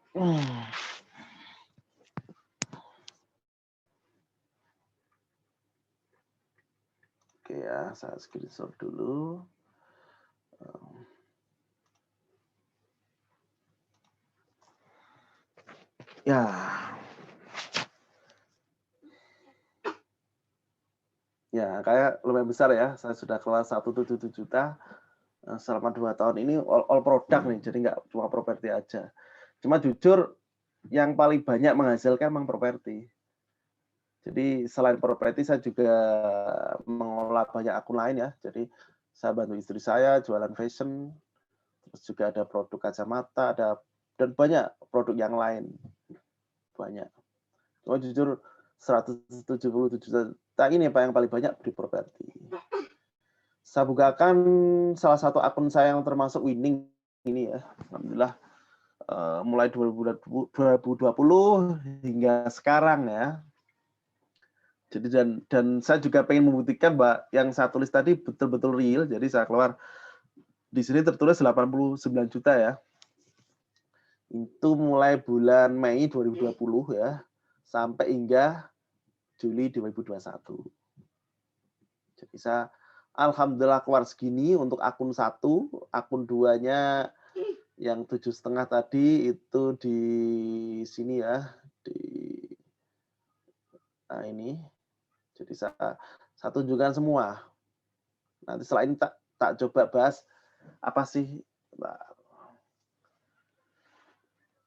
Oke ya, saya screenshot dulu. Ya. Ya, kayak lumayan besar ya. Saya sudah kelas 177 juta selama 2 tahun ini all product nih. Jadi nggak cuma properti aja. Cuma jujur yang paling banyak menghasilkan memang properti. Jadi selain properti saya juga mengelola banyak akun lain ya. Jadi saya bantu istri saya jualan fashion, terus juga ada produk kacamata, dan banyak produk yang lain. Banyak. Cuma jujur 177 juta ini Pak yang paling banyak di properti. Saya bukakan salah satu akun saya yang termasuk winning ini ya. Alhamdulillah mulai 2020 hingga sekarang ya. Jadi dan saya juga pengen membuktikan Mbak yang saya tulis tadi betul-betul real. Jadi saya keluar di sini tertulis 89 juta ya. Itu mulai bulan Mei 2020 ya sampai hingga Juli 2021. Jadi saya alhamdulillah keluar segini untuk akun 1, akun 2-nya yang 7,5 tadi itu di sini ya, nah ini. Jadi saya tunjukkan semua. Nanti setelah ini tak coba bahas apa sih.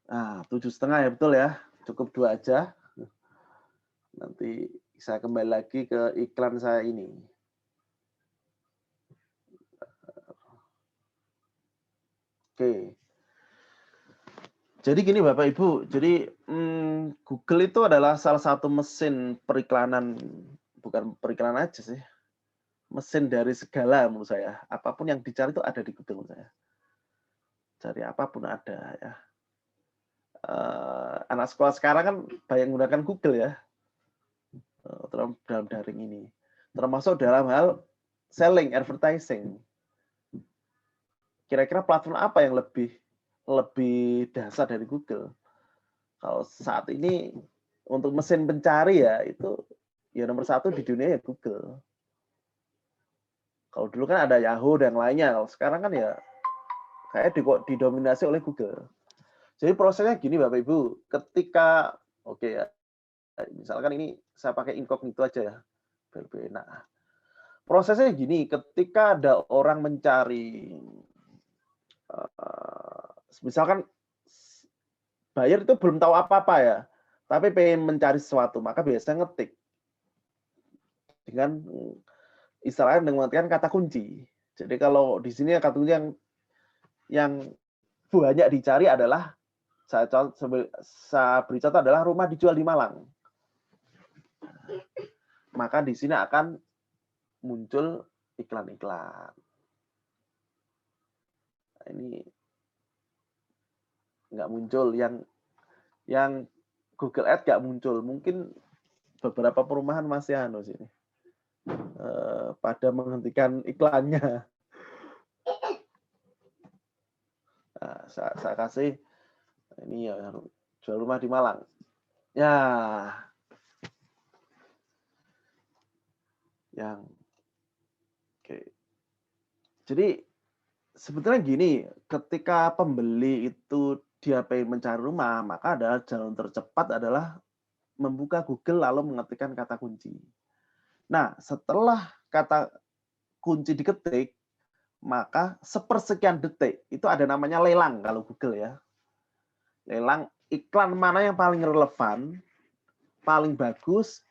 Nah, 7,5 ya, betul ya. Cukup 2 aja. Nanti saya kembali lagi ke iklan saya ini. Oke. Jadi gini Bapak Ibu, jadi Google itu adalah salah satu mesin periklanan, bukan periklanan aja sih, mesin dari segala menurut saya. Apapun yang dicari itu ada di Google menurut saya. Cari apapun ada ya. Anak sekolah sekarang kan banyak menggunakan Google ya, dalam daring ini. Termasuk dalam hal selling, advertising. Kira-kira platform apa yang lebih dasar dari Google? Kalau saat ini untuk mesin pencari ya itu ya nomor 1 di dunia ya Google. Kalau dulu kan ada Yahoo dan lainnya. Kalau sekarang kan ya kayak didominasi oleh Google. Jadi prosesnya gini Bapak Ibu, ketika oke ya, misalkan ini saya pakai incognito aja ya, biar lebih enak. Prosesnya gini, ketika ada orang mencari misalkan buyer itu belum tahu apa-apa ya, tapi pengen mencari sesuatu, maka biasanya ngetik dengan istilahnya dengan kata kunci. Jadi kalau di sini kata kunci yang banyak dicari adalah saya beri contoh adalah rumah dijual di Malang. Maka di sini akan muncul iklan-iklan. Nah, ini nggak muncul yang Google Ads nggak muncul. Mungkin beberapa perumahan masih sini. Pada menghentikan iklannya. Nah, saya kasih ini ya jual rumah di Malang. Ya, yang oke. Jadi sebetulnya gini, ketika pembeli itu dia pengen mencari rumah, maka adalah jalan tercepat adalah membuka Google lalu mengetikkan kata kunci. Nah, setelah kata kunci diketik, maka sepersekian detik itu ada namanya lelang kalau Google ya. Lelang iklan mana yang paling relevan, paling bagus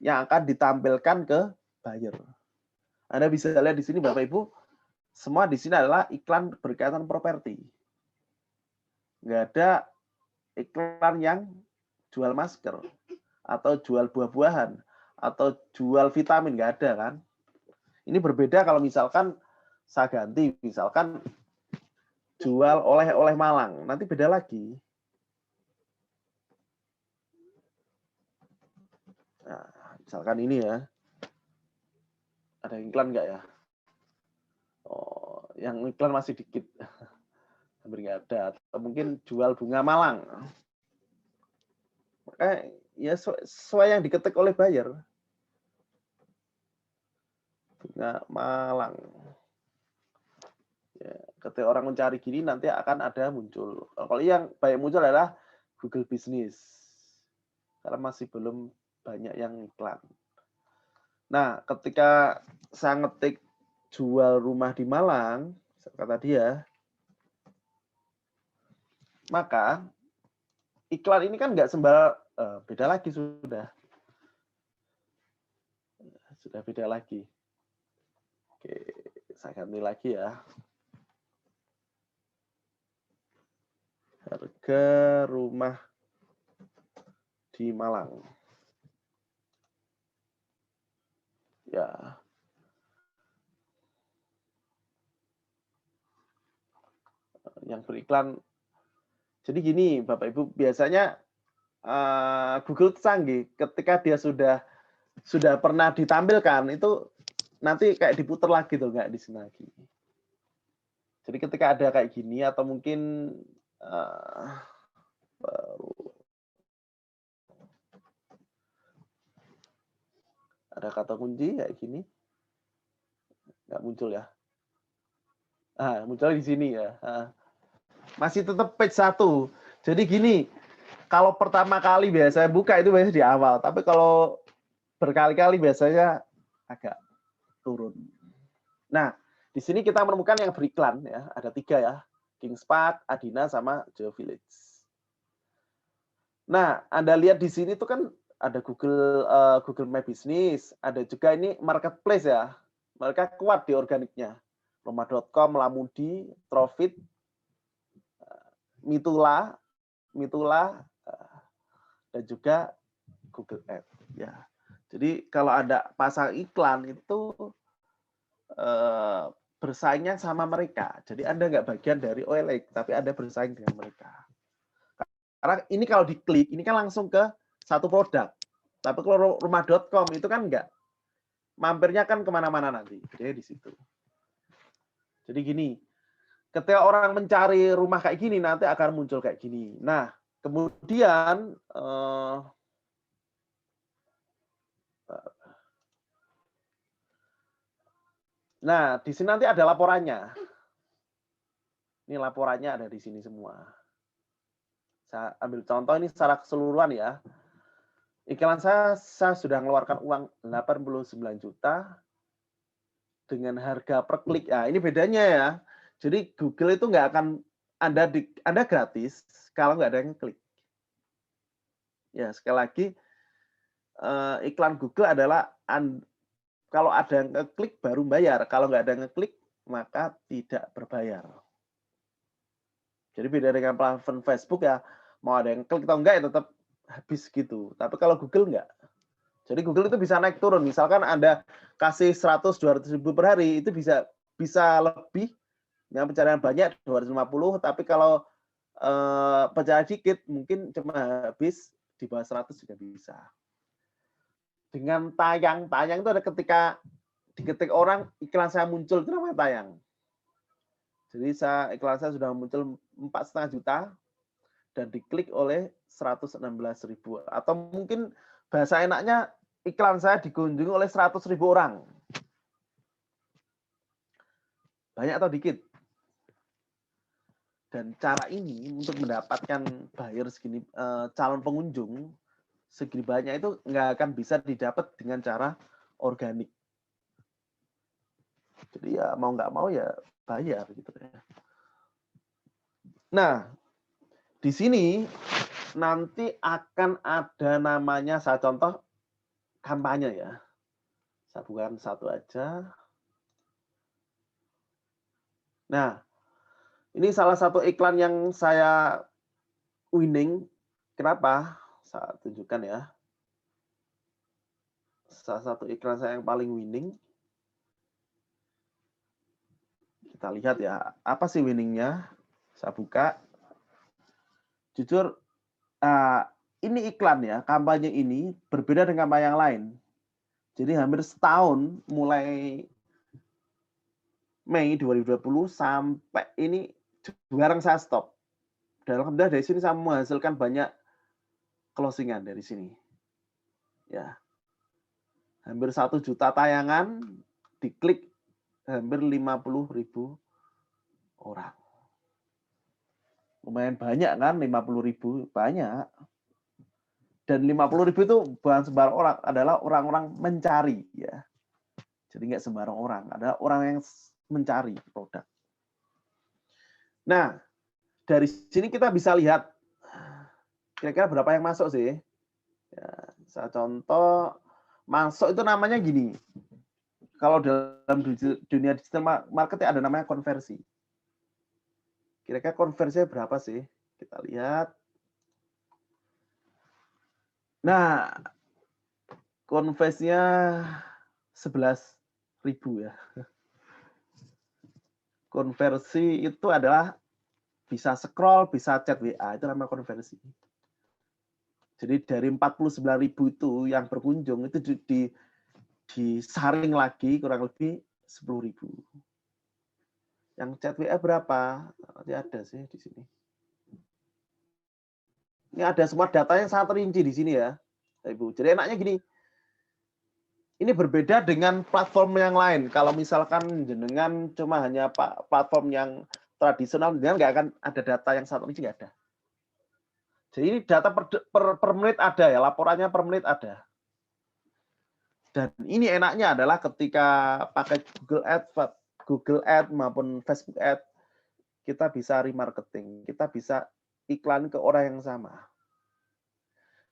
yang akan ditampilkan ke buyer. Anda bisa lihat di sini Bapak Ibu, semua di sini adalah iklan berkaitan properti. Nggak ada iklan yang jual masker atau jual buah-buahan atau jual vitamin, nggak ada kan. Ini berbeda kalau misalkan saya ganti, misalkan jual oleh-oleh Malang, nanti beda lagi. Nah, misalkan ini ya, ada iklan nggak ya? Oh, yang iklan masih dikit, hampir nggak ada. Atau mungkin jual bunga Malang. Maka ya sesuai yang diketik oleh buyer. Bunga Malang. Ya, ketika orang mencari gini nanti akan ada muncul. Kalau yang banyak muncul adalah Google Business. Karena masih belum banyak yang iklan. Nah, ketika saya ngetik jual rumah di Malang, kata dia, maka iklan ini kan nggak sembarang, beda lagi sudah beda lagi. Oke, saya ganti lagi ya. Harga rumah di Malang. Ya. Yang beriklan. Jadi gini, Bapak Ibu, biasanya Google canggih ketika dia sudah pernah ditampilkan itu nanti kayak diputar lagi tuh, nggak di sini lagi. Jadi ketika ada kayak gini atau mungkin baru Ada kata kunci kayak gini. Nggak muncul ya. Muncul di sini ya. Masih tetap page 1. Jadi gini, kalau pertama kali biasanya buka itu biasanya di awal. Tapi kalau berkali-kali biasanya agak turun. Nah, di sini kita menemukan yang beriklan ya. Ada 3 ya. Kings Park, Adina, sama Geo Village. Nah, Anda lihat di sini tuh kan ada Google My Business, ada juga ini marketplace ya. Mereka kuat di organiknya. Rumah.com, Lamudi, Trofit, Mitula, dan juga Google Ads. Ya. Jadi kalau ada pasang iklan itu bersaingnya sama mereka. Jadi Anda nggak bagian dari OLX, tapi Anda bersaing dengan mereka. Karena ini kalau diklik, ini kan langsung ke satu produk. Tapi kalau rumah.com itu kan enggak. Mampirnya kan kemana-mana nanti. Jadi di situ. Jadi gini, ketika orang mencari rumah kayak gini, nanti akan muncul kayak gini. Nah, kemudian di sini nanti ada laporannya. Ini laporannya ada di sini semua. Saya ambil contoh ini secara keseluruhan ya. Iklan saya sudah mengeluarkan uang 89 juta dengan harga per klik. Nah, ini bedanya ya. Jadi Google itu nggak akan Anda gratis kalau nggak ada yang klik. Ya, sekali lagi iklan Google adalah kalau ada yang ngeklik baru bayar. Kalau nggak ada yang ngeklik maka tidak berbayar. Jadi beda dengan platform Facebook ya, mau ada yang klik atau enggak ya tetap habis gitu. Tapi kalau Google enggak. Jadi Google itu bisa naik turun. Misalkan Anda kasih 100-200 ribu per hari, itu bisa lebih. Yang pencarian banyak 250, tapi kalau pencarian dikit mungkin cuma habis di bawah 100 juga bisa. Dengan tayang itu ada ketika diketik orang iklan saya muncul, itu namanya tayang. Jadi iklan saya sudah muncul 4,5 juta dan diklik oleh 116 ribu. Atau mungkin bahasa enaknya iklan saya dikunjungi oleh 100 ribu orang. Banyak atau dikit? Dan cara ini untuk mendapatkan buyer segini, calon pengunjung segini banyak itu nggak akan bisa didapat dengan cara organik. Jadi ya mau nggak mau ya bayar gitu ya. Nah, di sini nanti akan ada namanya, saya contoh kampanye ya. Saya bukan satu aja. Nah, ini salah satu iklan yang saya winning. Kenapa? Saya tunjukkan ya. Salah satu iklan saya yang paling winning. Kita lihat ya, apa sih winningnya? Saya buka. Jujur, ini iklan ya, kampanye ini berbeda dengan kampanye yang lain. Jadi hampir setahun, mulai Mei 2020 sampai ini barang saya stop. Dan alhamdulillah dari sini saya menghasilkan banyak closingan dari sini. Ya. Hampir 1 juta tayangan, diklik hampir 50 ribu orang. Lumayan banyak kan, 50 ribu, banyak. Dan 50 ribu itu bukan sembarang orang, adalah orang-orang mencari. Ya. Jadi nggak sembarang orang, adalah orang yang mencari produk. Nah, dari sini kita bisa lihat kira-kira berapa yang masuk sih. Ya, saya contoh, masuk itu namanya gini. Kalau dalam dunia digital marketing ada namanya konversi. Kira-kira konversinya berapa sih? Kita lihat. Nah, konversinya 11.000 ya. Konversi itu adalah bisa scroll, bisa chat WA, itu namanya konversi. Jadi dari 49.000 itu yang berkunjung itu disaring lagi kurang lebih 10.000. Yang chat WA berapa? Nanti ada sih di sini. Ini ada semua data yang sangat rinci di sini ya, Ibu. Jadi enaknya gini, ini berbeda dengan platform yang lain. Kalau misalkan jenengan cuma hanya platform yang tradisional, jenengan nggak akan ada data yang satu ini nggak ada. Jadi ini data per menit ada ya, laporannya per menit ada. Dan ini enaknya adalah ketika pakai Google Ads maupun Facebook Ads, kita bisa remarketing, kita bisa iklan ke orang yang sama.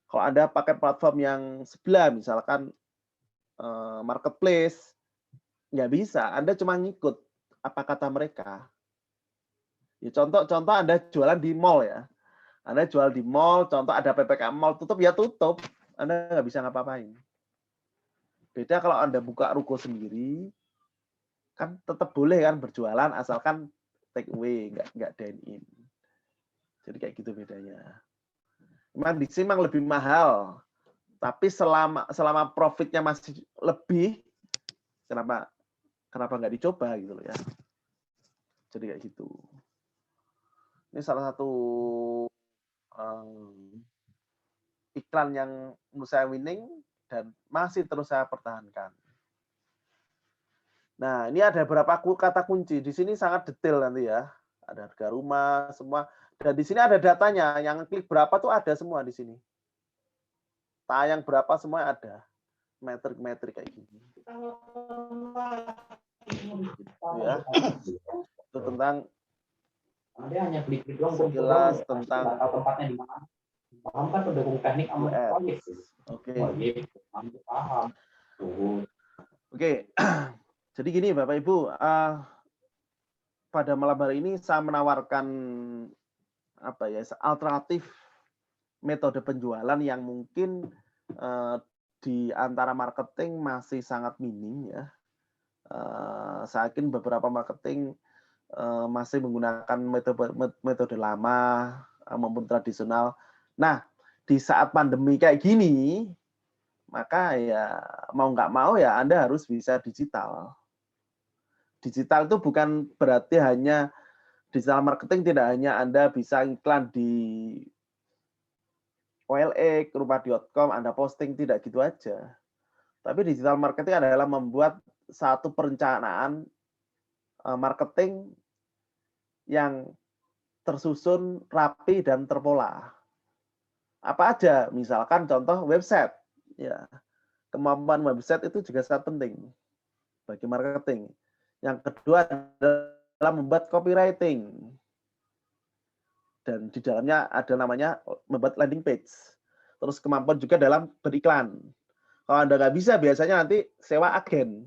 Kalau Anda pakai platform yang sebelah, misalkan marketplace, nggak bisa. Anda cuma ngikut apa kata mereka. Ya, contoh Anda jualan di mall ya. Anda jual di mall, contoh ada PPKM mall tutup, ya tutup. Anda nggak bisa ngapa-ngapain. Beda kalau Anda buka ruko sendiri, kan tetap boleh kan berjualan asalkan take away, nggak dine in. Jadi kayak gitu bedanya. Memang di sini memang lebih mahal, tapi selama profitnya masih lebih, kenapa nggak dicoba gitu loh ya. Jadi kayak gitu. Ini salah satu iklan yang menurut saya winning dan masih terus saya pertahankan. Nah, ini ada beberapa kata kunci. Di sini sangat detail nanti ya. Ada harga rumah, semua. Dan di sini ada datanya. Yang klik berapa tuh ada semua di sini. Tayang berapa semua ada. Metrik kayak gini. Ya. Itu tentang sekilas tentang tempatnya di mana. Paham kan pendukung teknik Oke. Oke. Jadi gini Bapak Ibu, pada malam hari ini saya menawarkan alternatif metode penjualan yang mungkin di antara marketing masih sangat minim ya. Saya yakin beberapa marketing masih menggunakan metode lama maupun tradisional. Nah, di saat pandemi kayak gini, maka ya mau nggak mau ya Anda harus bisa digital. Digital itu bukan berarti hanya digital marketing, tidak hanya Anda bisa iklan di OLX, rumah.com, Anda posting, tidak gitu aja. Tapi digital marketing adalah membuat satu perencanaan marketing yang tersusun, rapi, dan terpola. Apa aja? Misalkan contoh website. Ya, kemampuan website itu juga sangat penting bagi marketing. Yang kedua adalah membuat copywriting. Dan di dalamnya ada namanya membuat landing page. Terus kemampuan juga dalam beriklan. Kalau Anda nggak bisa, biasanya nanti sewa agen.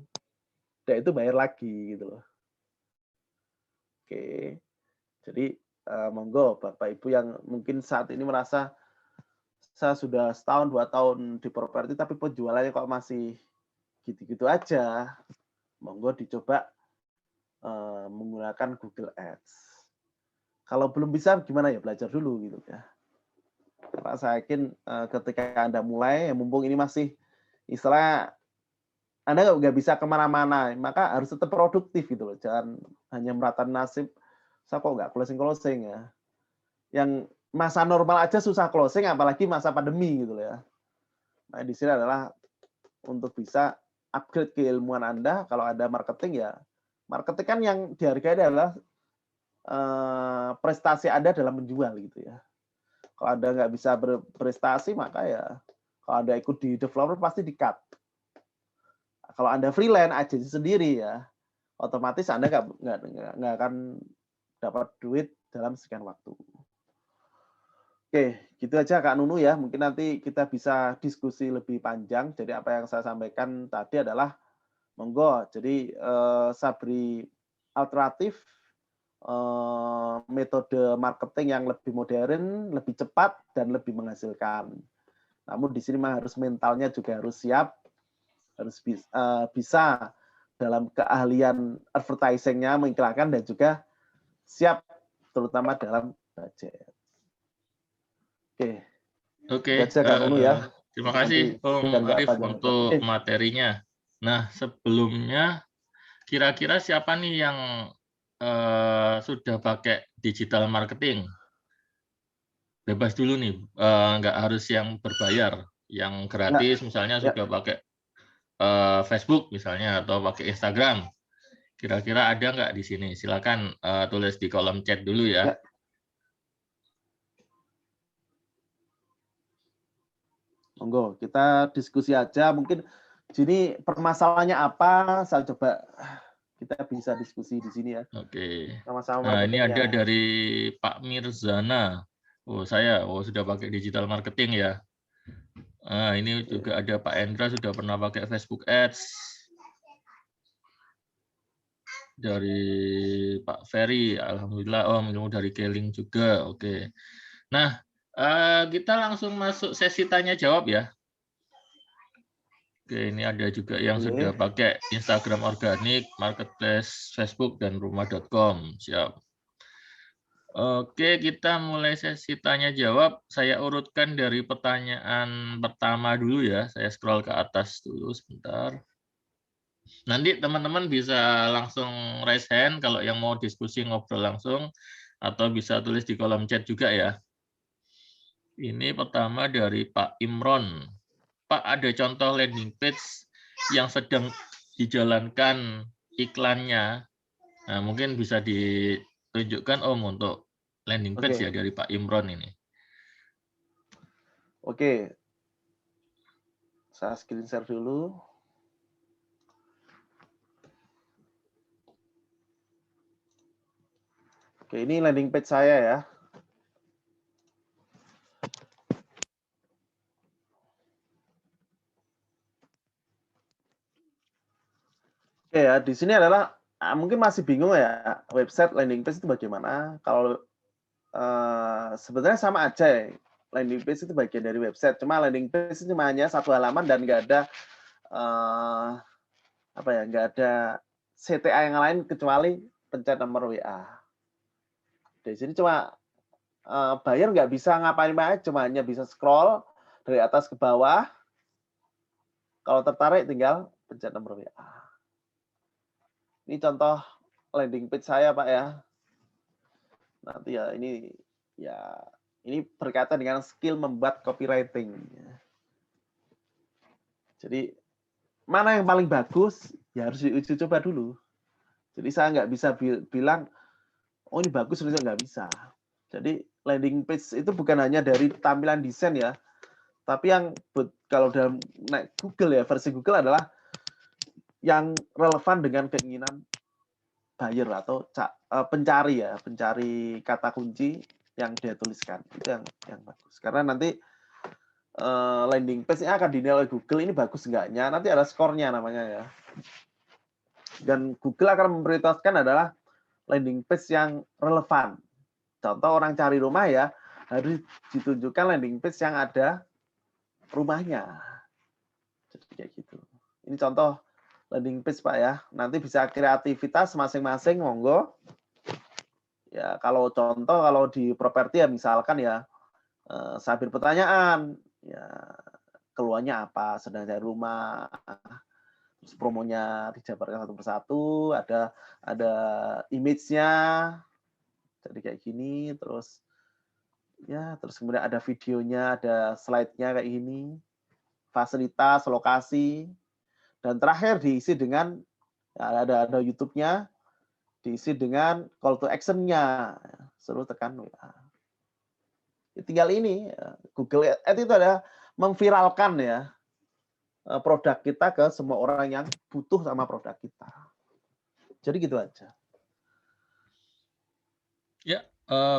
Dan itu bayar lagi gitu loh. Oke. Jadi monggo Bapak Ibu yang mungkin saat ini merasa saya sudah setahun 2 tahun di properti tapi penjualannya kok masih gitu-gitu aja. Monggo dicoba menggunakan Google Ads. Kalau belum bisa gimana ya, belajar dulu gitu ya. Karena saya yakin ketika Anda mulai, mumpung ini masih istilah Anda nggak bisa kemana-mana, maka harus tetap produktif gitu loh. Jangan hanya meratakan nasib, saya kok nggak closing ya. Yang masa normal aja susah closing, apalagi masa pandemi gitu loh ya. Nah di sini adalah untuk bisa upgrade keilmuan Anda. Kalau ada marketing ya, marketing kan yang dihargai adalah prestasi Anda dalam menjual gitu ya. Kalau Anda nggak bisa berprestasi, maka ya kalau Anda ikut di developer pasti di-cut. Kalau Anda freelance, agensi sendiri ya, otomatis Anda nggak akan dapat duit dalam sekian waktu. Oke, gitu aja Kak Nunu ya. Mungkin nanti kita bisa diskusi lebih panjang. Jadi apa yang saya sampaikan tadi adalah monggo. Jadi saya beri alternatif metode marketing yang lebih modern, lebih cepat, dan lebih menghasilkan. Namun di sini harus mentalnya juga harus siap, harus bisa dalam keahlian advertising-nya mengiklankan dan juga siap terutama dalam budget. Oke. Ya. Terima kasih Om Arif untuk materinya. Nah, sebelumnya kira-kira siapa nih yang sudah pakai digital marketing? Bebas dulu nih, nggak harus yang berbayar, yang gratis misalnya sudah pakai. Facebook misalnya atau pakai Instagram. Kira-kira ada nggak di sini? Silakan tulis di kolom chat dulu ya. Ya. Monggo, kita diskusi aja. Mungkin sini permasalahannya apa? Saya coba kita bisa diskusi di sini ya. Oke. Sama-sama Nah, ini ada marketingnya. dari Pak Mirzana. saya sudah pakai digital marketing ya. Ini juga ada Pak Endra sudah pernah pakai Facebook Ads. Dari Pak Ferry, alhamdulillah. Mau dari Keling juga. Oke. Nah, kita langsung masuk sesi tanya jawab ya. Oke, ini ada juga yang sudah pakai Instagram organik, marketplace Facebook dan rumah.com. Siap. Oke, kita mulai sesi tanya jawab. Saya urutkan dari pertanyaan pertama dulu ya. Saya scroll ke atas dulu sebentar. Nanti teman-teman bisa langsung raise hand kalau yang mau diskusi ngobrol langsung, atau bisa tulis di kolom chat juga ya. Ini pertama dari Pak Imron. Pak, ada contoh landing page yang sedang dijalankan iklannya. Nah, mungkin bisa ditunjukkan Om untuk landing page ya dari Pak Imron ini. Oke. Saya screen share dulu. Oke, ini landing page saya ya. Oke ya, di sini adalah mungkin masih bingung ya, website landing page itu bagaimana. Kalau sebenarnya sama aja ya. Landing page itu bagian dari website, cuma landing page itu cuma hanya satu halaman dan nggak ada nggak ada CTA yang lain kecuali pencet nomor WA. Di sini cuma buyer nggak bisa ngapain-ngapain, cuma hanya bisa scroll dari atas ke bawah. Kalau tertarik tinggal pencet nomor WA. Ini contoh landing page saya, Pak ya. Nanti ya ini berkaitan dengan skill membuat copywriting. Jadi mana yang paling bagus ya harus diuji coba dulu. Jadi saya nggak bisa bilang oh ini bagus, nggak bisa. Jadi landing page itu bukan hanya dari tampilan desain ya, tapi yang kalau dalam Google ya, versi Google adalah yang relevan dengan keinginan buyer atau pencari ya, pencari kata kunci yang dia tuliskan. Itu yang bagus. Karena nanti landing page akan dinilai oleh Google ini bagus enggaknya, nanti ada skornya namanya ya. Dan Google akan memprioritaskan adalah landing page yang relevan. Contoh orang cari rumah ya, harus ditunjukkan landing page yang ada rumahnya. Jadi kayak gitu. Ini contoh landing page Pak ya. Nanti bisa kreativitas masing-masing monggo. Ya kalau contoh kalau di properti ya misalkan ya sabir pertanyaan ya keluarnya apa, sedang cari rumah, terus promonya dijabarkan satu persatu, ada image-nya jadi kayak gini, terus kemudian ada videonya, ada slide-nya kayak gini, fasilitas, lokasi, dan terakhir diisi dengan ada YouTube-nya, diisi dengan call to action-nya, suruh tekan WA. Tinggal ini Google Ads itu adalah memviralkan ya produk kita ke semua orang yang butuh sama produk kita. Jadi gitu aja. Ya,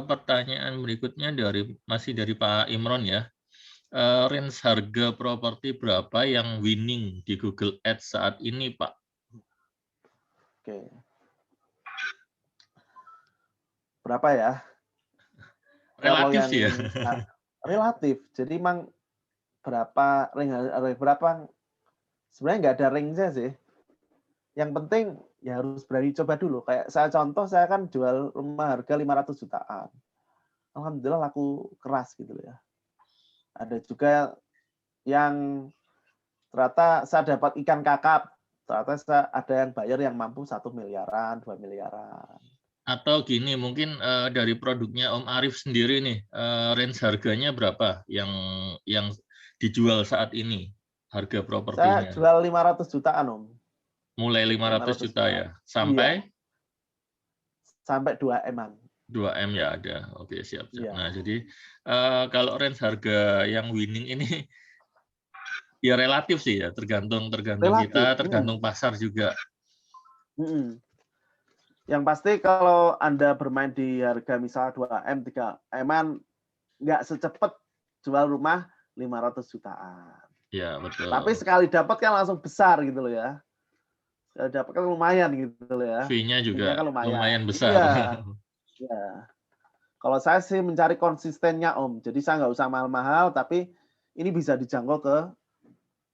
pertanyaan berikutnya masih dari Pak Imron ya. Range harga properti berapa yang winning di Google Ads saat ini, Pak? Oke. Berapa ya? Relatif sih ya. Relatif. Jadi memang berapa sebenarnya nggak ada range-nya sih. Yang penting ya harus berani coba dulu. Kayak saya contoh, saya kan jual rumah harga 500 jutaan. Alhamdulillah laku keras gitu ya. Ada juga yang ternyata saya dapat ikan kakap. Ternyata ada yang bayar yang mampu 1 miliaran, 2 miliaran. Atau gini, mungkin dari produknya Om Arif sendiri nih, range harganya berapa yang dijual saat ini? harga Saya propertinya? jual 500 jutaan, Om. Mulai 500 juta ya, Iya, sampai sampai 2 M-an. 2 M ya ada. Oke, siap. Iya. Nah, jadi kalau range harga yang winning ini ya relatif sih ya, tergantung Relatif. kita, tergantung pasar juga. Yang pasti kalau Anda bermain di harga misal 2M, 3M-an, nggak secepat jual rumah 500 jutaan. Ya, betul. Tapi sekali dapat kan langsung besar gitu loh ya. Sekali dapat kan lumayan gitu loh ya. Fee-nya juga Kan lumayan besar. Iya. Ya. Kalau saya sih mencari konsistennya, Om. Jadi saya nggak usah mahal-mahal, tapi ini bisa dijangkau ke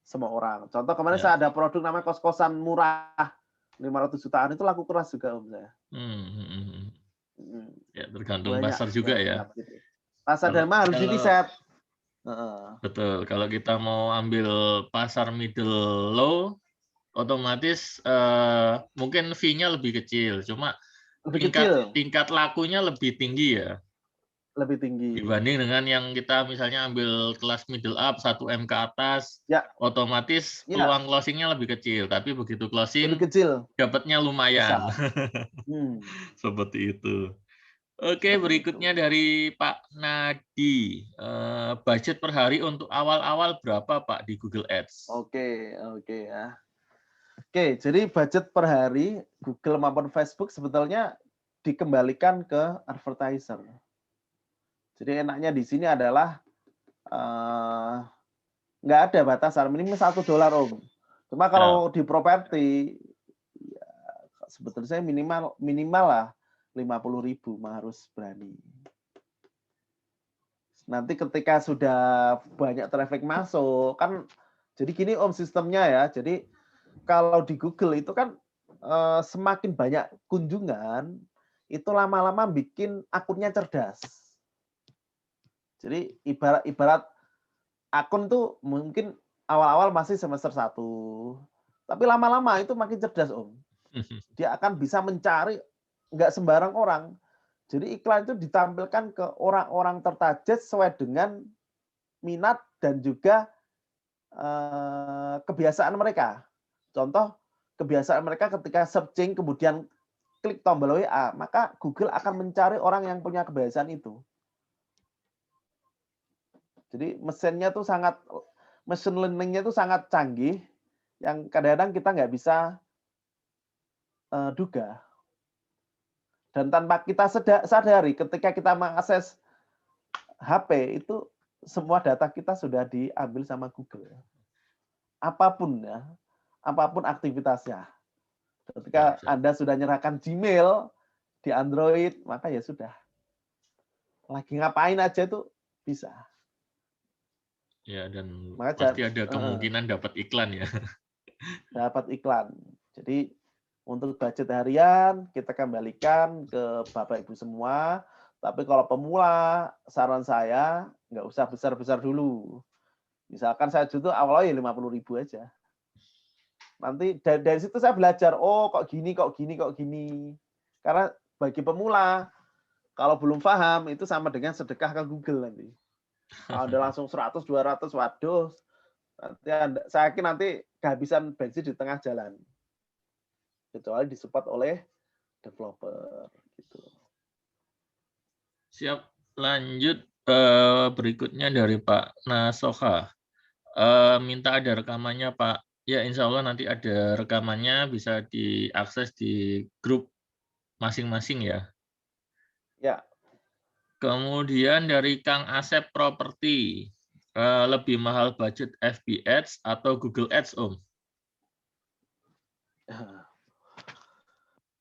semua orang. Contoh kemarin saya ada produk namanya kos-kosan murah 500 jutaan, itu laku keras juga, Om saya. Ya, tergantung Banyak pasar juga ya. gitu. Pasar dan harus di riset. Betul. Kalau kita mau ambil pasar middle low, otomatis mungkin fee-nya lebih kecil. Cuma tingkat lakunya lebih tinggi ya. Lebih tinggi. Dibanding dengan yang kita misalnya ambil kelas middle up 1M ke atas, otomatis peluang closing-nya lebih kecil. Tapi begitu closing, dapatnya lumayan. Seperti itu. Oke, berikutnya dari Pak Nadi. Budget per hari untuk awal-awal berapa Pak di Google Ads? Oke ya. Oke, jadi budget per hari Google maupun Facebook sebetulnya dikembalikan ke advertiser. Jadi enaknya di sini adalah nggak ada batasan, minimal $1, Om. Cuma kalau di properti, ya, sebetulnya saya minimal lah 50.000 harus berani. Nanti ketika sudah banyak traffic masuk, kan jadi gini Om sistemnya ya. Jadi kalau di Google itu kan semakin banyak kunjungan, itu lama-lama bikin akunnya cerdas. Jadi ibarat akun tuh mungkin awal-awal masih semester 1, tapi lama-lama itu makin cerdas, Om. Dia akan bisa mencari nggak sembarang orang. Jadi iklan itu ditampilkan ke orang-orang tertarget sesuai dengan minat dan juga kebiasaan mereka. Contoh, kebiasaan mereka ketika searching kemudian klik tombol WA, maka Google akan mencari orang yang punya kebiasaan itu. Jadi mesin learning-nya itu sangat canggih, yang kadang-kadang kita nggak bisa duga. Dan tanpa kita sadari, ketika kita mengakses HP, itu semua data kita sudah diambil sama Google. Apapun ya, apapun aktivitasnya. Ketika Anda sudah nyerahkan Gmail di Android, maka ya sudah. Lagi ngapain aja itu bisa. Ya, dan pasti ada kemungkinan dapat iklan ya. Dapat iklan. Jadi untuk budget harian kita kembalikan ke Bapak Ibu semua. Tapi kalau pemula, saran saya nggak usah besar-besar dulu. Misalkan saya jual awalnya 50.000 aja. Nanti dari situ saya belajar, oh kok gini. Karena bagi pemula, kalau belum paham itu sama dengan sedekah ke Google nanti. Kalau Anda langsung 100, 200, waduh, saya yakin nanti kehabisan bensin di tengah jalan. Kecuali disupport oleh developer. Gitu. Siap, lanjut berikutnya dari Pak Nasoha. Minta ada rekamannya Pak. Ya, insya Allah nanti ada rekamannya, bisa diakses di grup masing-masing ya. Ya. Kemudian dari Kang Asep Properti, lebih mahal budget FB Ads atau Google Ads, Om?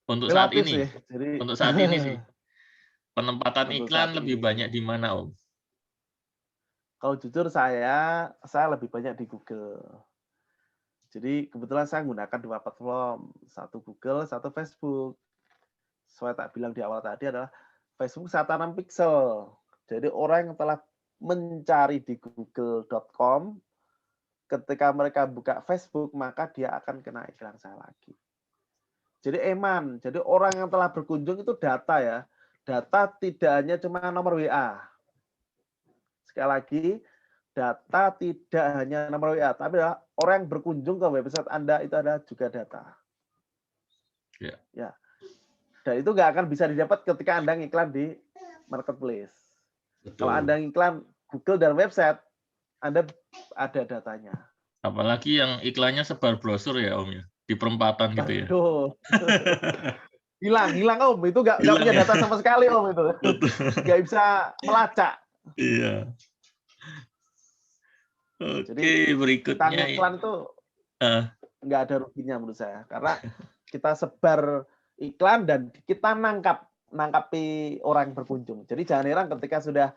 Untuk saat ini, untuk saat ini sih, penempatan iklan lebih banyak di mana, Om? Kalau jujur saya lebih banyak di Google. Jadi kebetulan saya menggunakan 2 platform, satu Google, satu Facebook. Saya tak bilang di awal tadi adalah Facebook saya tanam pixel. Jadi orang yang telah mencari di google.com, ketika mereka buka Facebook, maka dia akan kena iklan saya lagi. Jadi eman. Jadi orang yang telah berkunjung itu data ya. Data tidak hanya cuma nomor WA. Sekali lagi, data tidak hanya nomor WA, tapi adalah orang yang berkunjung ke website Anda itu ada juga data. Ya. Dan itu nggak akan bisa didapat ketika Anda ngiklan di marketplace. Betul. Kalau Anda ngiklan Google dan website, Anda ada datanya. Apalagi yang iklannya sebar brosur ya Om ya, di perempatan gitu ya. Aduh. Hilang Om, itu nggak punya data sama sekali Om itu. Nggak bisa melacak. Iya. Oke, Jadi berikutnya kita ngiklan itu nggak ada ruginya menurut saya, karena kita sebar iklan dan kita nangkapi orang yang berkunjung. Jadi jangan heran ketika sudah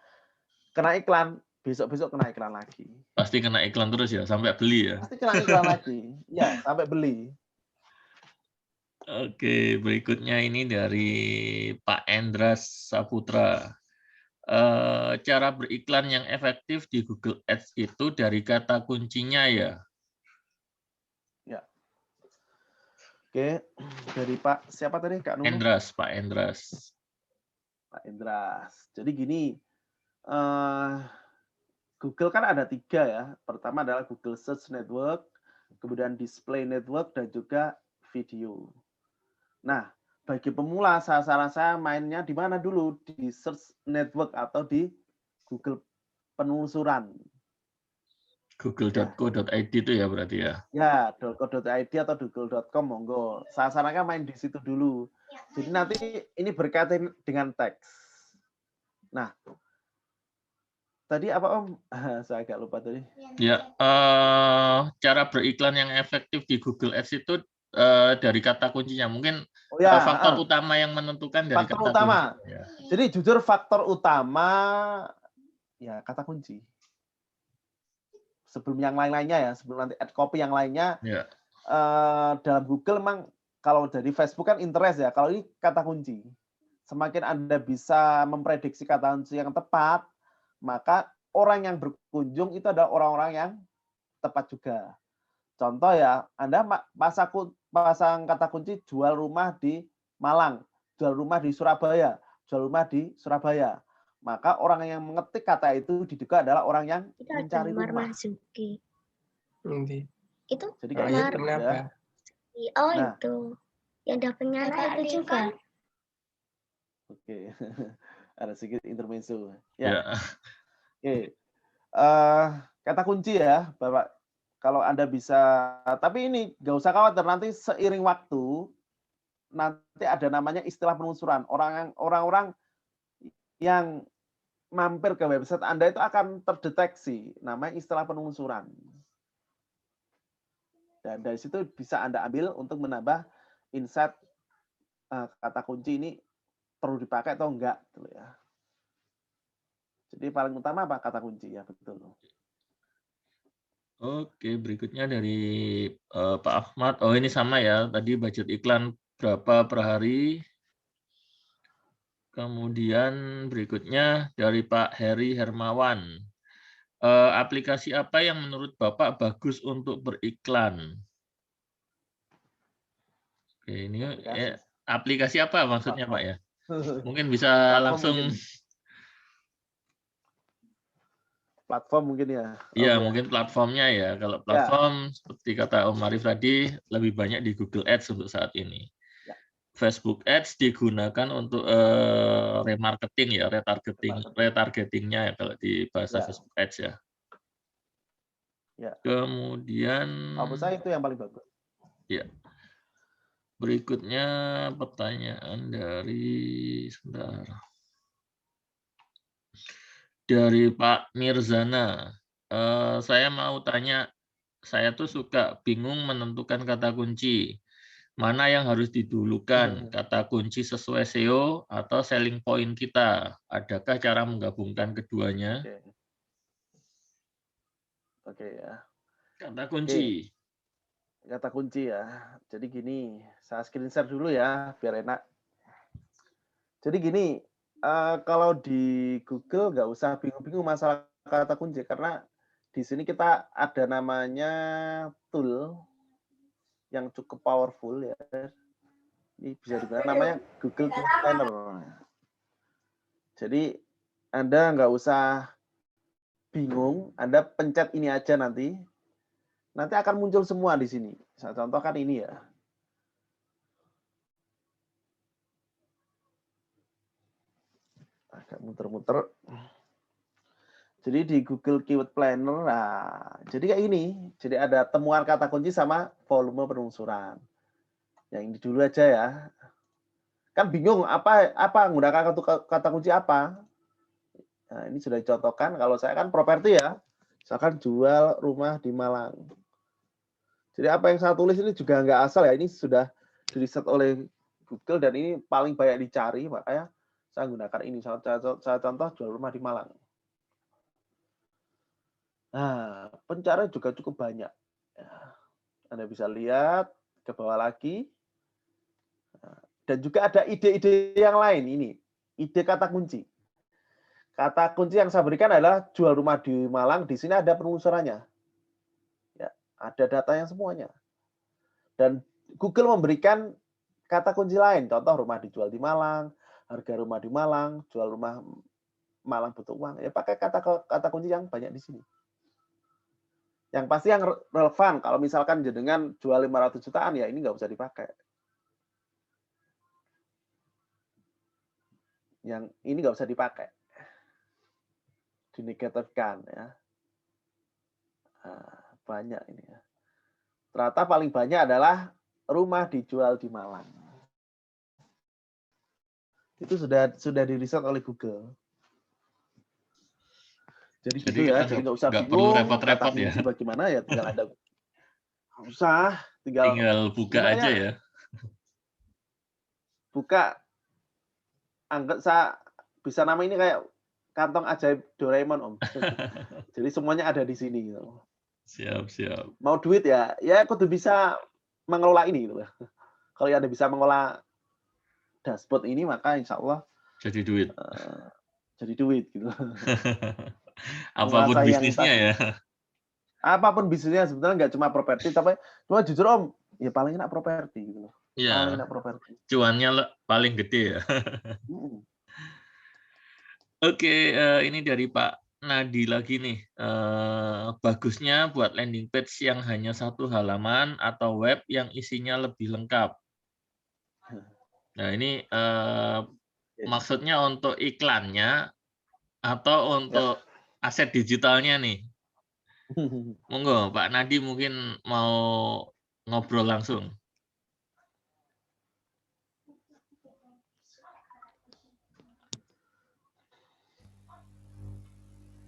kena iklan, besok-besok kena iklan lagi. Pasti kena iklan terus ya, sampai beli ya. Pasti kena iklan lagi, ya sampai beli. Oke, berikutnya ini dari Pak Endras Saputra. Cara beriklan yang efektif di Google Ads itu dari kata kuncinya ya. Ya. Oke, dari Pak siapa tadi Kak Nunu? Endras, Pak Endras. Pak Endras. Jadi gini, Google kan ada 3 ya. Pertama adalah Google Search Network, kemudian Display Network, dan juga video. Nah, bagi pemula, saran saya mainnya di mana dulu? Di Search Network atau di Google penelusuran. Google.co.id itu ya berarti ya? Ya, .co.id atau google.com, monggo. Saya sarankan main di situ dulu. Jadi nanti ini berkaitan dengan teks. Nah, tadi apa Om? Saya agak lupa tadi. Ya, cara beriklan yang efektif di Google Ads itu dari kata kuncinya. Mungkin faktor utama yang menentukan dari faktor kata utama. kunci. Ya. Jadi jujur faktor utama ya kata kunci. Sebelum yang lain-lainnya ya, sebelum nanti add copy yang lainnya. Ya. Dalam Google memang kalau dari Facebook kan interest ya. Kalau ini kata kunci. Semakin Anda bisa memprediksi kata kunci yang tepat, maka orang yang berkunjung itu adalah orang-orang yang tepat juga. Contoh ya, Anda pasang kata kunci jual rumah di Malang, jual rumah di Surabaya, jual rumah di Surabaya. Maka orang yang mengetik kata itu diduga adalah orang yang mencari rumah. Itu jadi kayak gitu ya. Oh nah, itu yang dapatnya itu juga. Oke, ada sedikit intermezzo. Ya. Oke, kata kunci ya, Bapak. Kalau Anda bisa, tapi ini nggak usah khawatir. Nanti seiring waktu, nanti ada namanya istilah penelusuran. Orang-orang yang mampir ke website Anda itu akan terdeteksi. Namanya istilah penelusuran. Dan dari situ bisa Anda ambil untuk menambah insight kata kunci ini perlu dipakai atau enggak, gitu ya. Jadi paling utama apa kata kunci ya, betul. Oke, berikutnya dari Pak Ahmad. Oh ini sama ya, tadi budget iklan berapa per hari. Kemudian berikutnya dari Pak Heri Hermawan. Aplikasi apa yang menurut Bapak bagus untuk beriklan? Oke, ini aplikasi apa maksudnya Pak ya? Mungkin bisa langsung. Platform mungkin ya. Iya, mungkin platformnya ya. Kalau platform seperti kata Om Arif tadi, lebih banyak di Google Ads untuk saat ini. Facebook Ads digunakan untuk remarketing ya, retargetingnya ya kalau di bahasa Facebook Ads ya. Kemudian menurut saya itu yang paling bagus. Ya. Berikutnya pertanyaan dari Pak Mirzana. Saya mau tanya, saya tuh suka bingung menentukan kata kunci. Mana yang harus didulukan, kata kunci sesuai SEO atau selling point kita? Adakah cara menggabungkan keduanya? Oke ya. Kata kunci. Kata kunci ya. Jadi gini, saya screen share dulu ya, biar enak. Jadi gini, kalau di Google nggak usah bingung-bingung masalah kata kunci, karena di sini kita ada namanya tool yang cukup powerful ya. Ini bisa digunakan namanya Google Tool Planner. Jadi Anda nggak usah bingung, Anda pencet ini aja nanti. nanti akan muncul semua di sini. Saya contohkan ini ya. Agak muter-muter. Jadi di Google Keyword Planner, nah, jadi kayak ini. Jadi ada temuan kata kunci sama volume penelusuran. Yang ini dulu aja ya. Kan bingung apa menggunakan kata kunci apa. Nah, ini sudah dicontohkan. Kalau saya kan properti ya. Misalkan jual rumah di Malang. Jadi apa yang saya tulis ini juga nggak asal ya. Ini sudah diriset oleh Google dan ini paling banyak dicari. Makanya saya gunakan ini. Saya contoh jual rumah di Malang. Nah, pencarian juga cukup banyak. Anda bisa lihat ke bawah lagi. Dan juga ada ide-ide yang lain ini. Ide kata kunci. Kata kunci yang saya berikan adalah jual rumah di Malang. Di sini ada penelusurannya. Ya, ada datanya semuanya. Dan Google memberikan kata kunci lain. Contoh rumah dijual di Malang, harga rumah di Malang, jual rumah Malang butuh uang. Ya pakai kata kunci yang banyak di sini. Yang pasti yang relevan, kalau misalkan jenengan jual 500 jutaan, ya ini nggak usah dipakai. Yang ini nggak usah dipakai. Dinegatifkan ya. Nah, banyak ini ya. Ternyata paling banyak adalah rumah dijual di Malang. Itu sudah diriset oleh Google. Jadi gitu ya, jadi nggak usah bingung. Perlu repot-repot ya. Bagaimana ya, tinggal ada. Nggak usah, tinggal buka aja ya. Buka. Anggap saya bisa nama ini kayak kantong ajaib Doraemon, Om. Jadi semuanya ada di sini. Gitu. Siap. Mau duit ya kudu bisa mengelola ini. Gitu. Kalau Anda bisa mengelola dashboard ini, maka insya Allah jadi duit. Jadi duit gitu. Apapun bisnisnya ya. Apapun bisnisnya sebetulnya nggak cuma properti, tapi cuma jujur Om, ya paling enak properti gitu. Ya. Paling enak properti. Cuannya paling gede ya. Oke, ini dari Pak Nadi lagi nih. Bagusnya buat landing page yang hanya satu halaman atau web yang isinya lebih lengkap. Nah, ini maksudnya untuk iklannya atau untuk aset digitalnya nih. Monggo, Pak Nadi mungkin mau ngobrol langsung.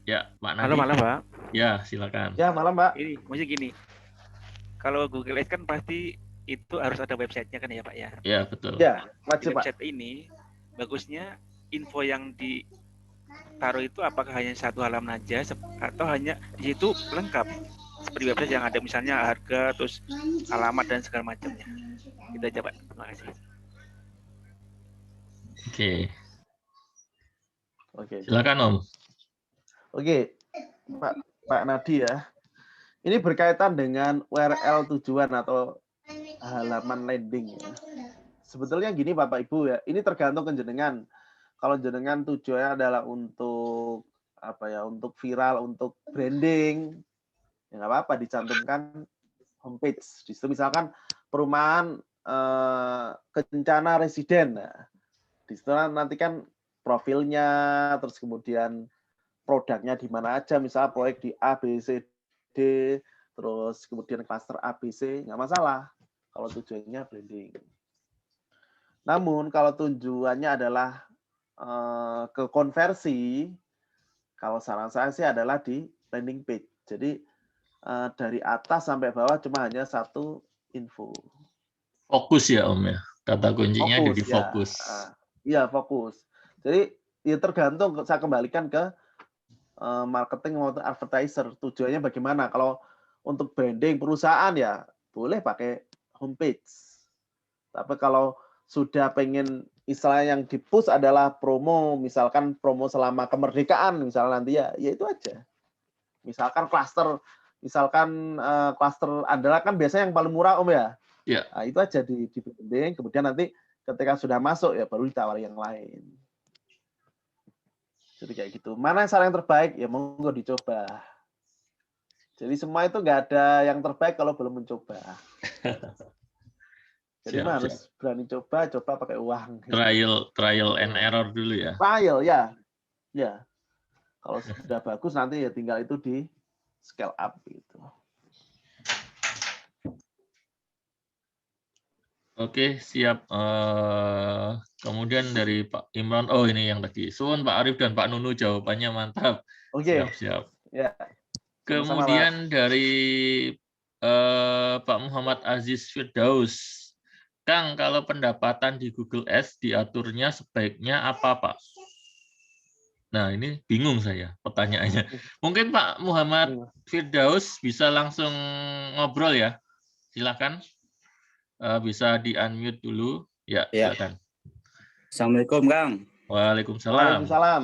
Ya, Pak Nadi. Halo, malam, Pak. Ya, silakan. Ya, malam, Pak. Ini, maksudnya gini. Kalau Google Ads kan pasti itu harus ada websitenya kan ya, Pak ya? Ya, betul. Ya, wajib, Di website Pak. ini, bagusnya info yang ditaruh itu apakah hanya satu halaman aja atau hanya di situ lengkap? Seperti website yang ada misalnya harga, terus alamat dan segala macamnya. Itu aja, Pak. Terima kasih. Oke. Silakan, Om. Oke, Pak Nadi ya. Ini berkaitan dengan URL tujuan atau halaman landing ya. Sebetulnya gini Bapak Ibu ya, ini tergantung ke jenengan. Kalau jenengan tujuannya adalah untuk untuk viral, untuk branding, ya nggak apa-apa dicantumkan homepage. Di situ misalkan perumahan Kencana Residen. Nah, di situ nanti kan profilnya, terus kemudian produknya di mana aja, misalnya proyek di A, B, C, D, terus kemudian klaster A, B, C, nggak masalah kalau tujuannya branding. Namun kalau tujuannya adalah ke konversi, kalau saran saya sih adalah di landing page. Jadi dari atas sampai bawah cuma hanya satu info. Fokus ya Om ya, kata kuncinya fokus, jadi fokus. Iya, fokus. Jadi ya tergantung, saya kembalikan ke marketing maupun advertiser. Tujuannya bagaimana? Kalau untuk branding perusahaan ya boleh pakai homepage. Tapi kalau sudah pengen istilahnya yang di-push adalah promo, misalkan promo selama kemerdekaan misalnya nanti ya itu aja. Misalkan klaster andalan kan biasanya yang paling murah Om ya. Ya. Nah, itu aja di branding, kemudian nanti ketika sudah masuk ya baru ditawari yang lain. Jadi kayak gitu. Mana cara yang terbaik? Ya monggo dicoba. Jadi semua itu nggak ada yang terbaik kalau belum mencoba. Jadi Siap, harus berani coba pakai uang. trial and error dulu ya. Trial ya. Ya. Kalau sudah bagus nanti ya tinggal itu di scale up gitu. Oke, siap. Kemudian dari Pak Imran, oh ini yang tadi. Suwun Pak Arif dan Pak Nunu jawabannya mantap. Oke. Siap. Ya. Sama-sama, Kemudian dari Pak Muhammad Aziz Firdaus. Kang, kalau pendapatan di Google Ads diaturnya sebaiknya apa, Pak? Nah, ini bingung saya pertanyaannya. Mungkin Pak Muhammad Firdaus bisa langsung ngobrol ya. Silakan. Bisa di-unmute dulu. Ya, silakan. Assalamualaikum, Kang. Waalaikumsalam. Waalaikumsalam.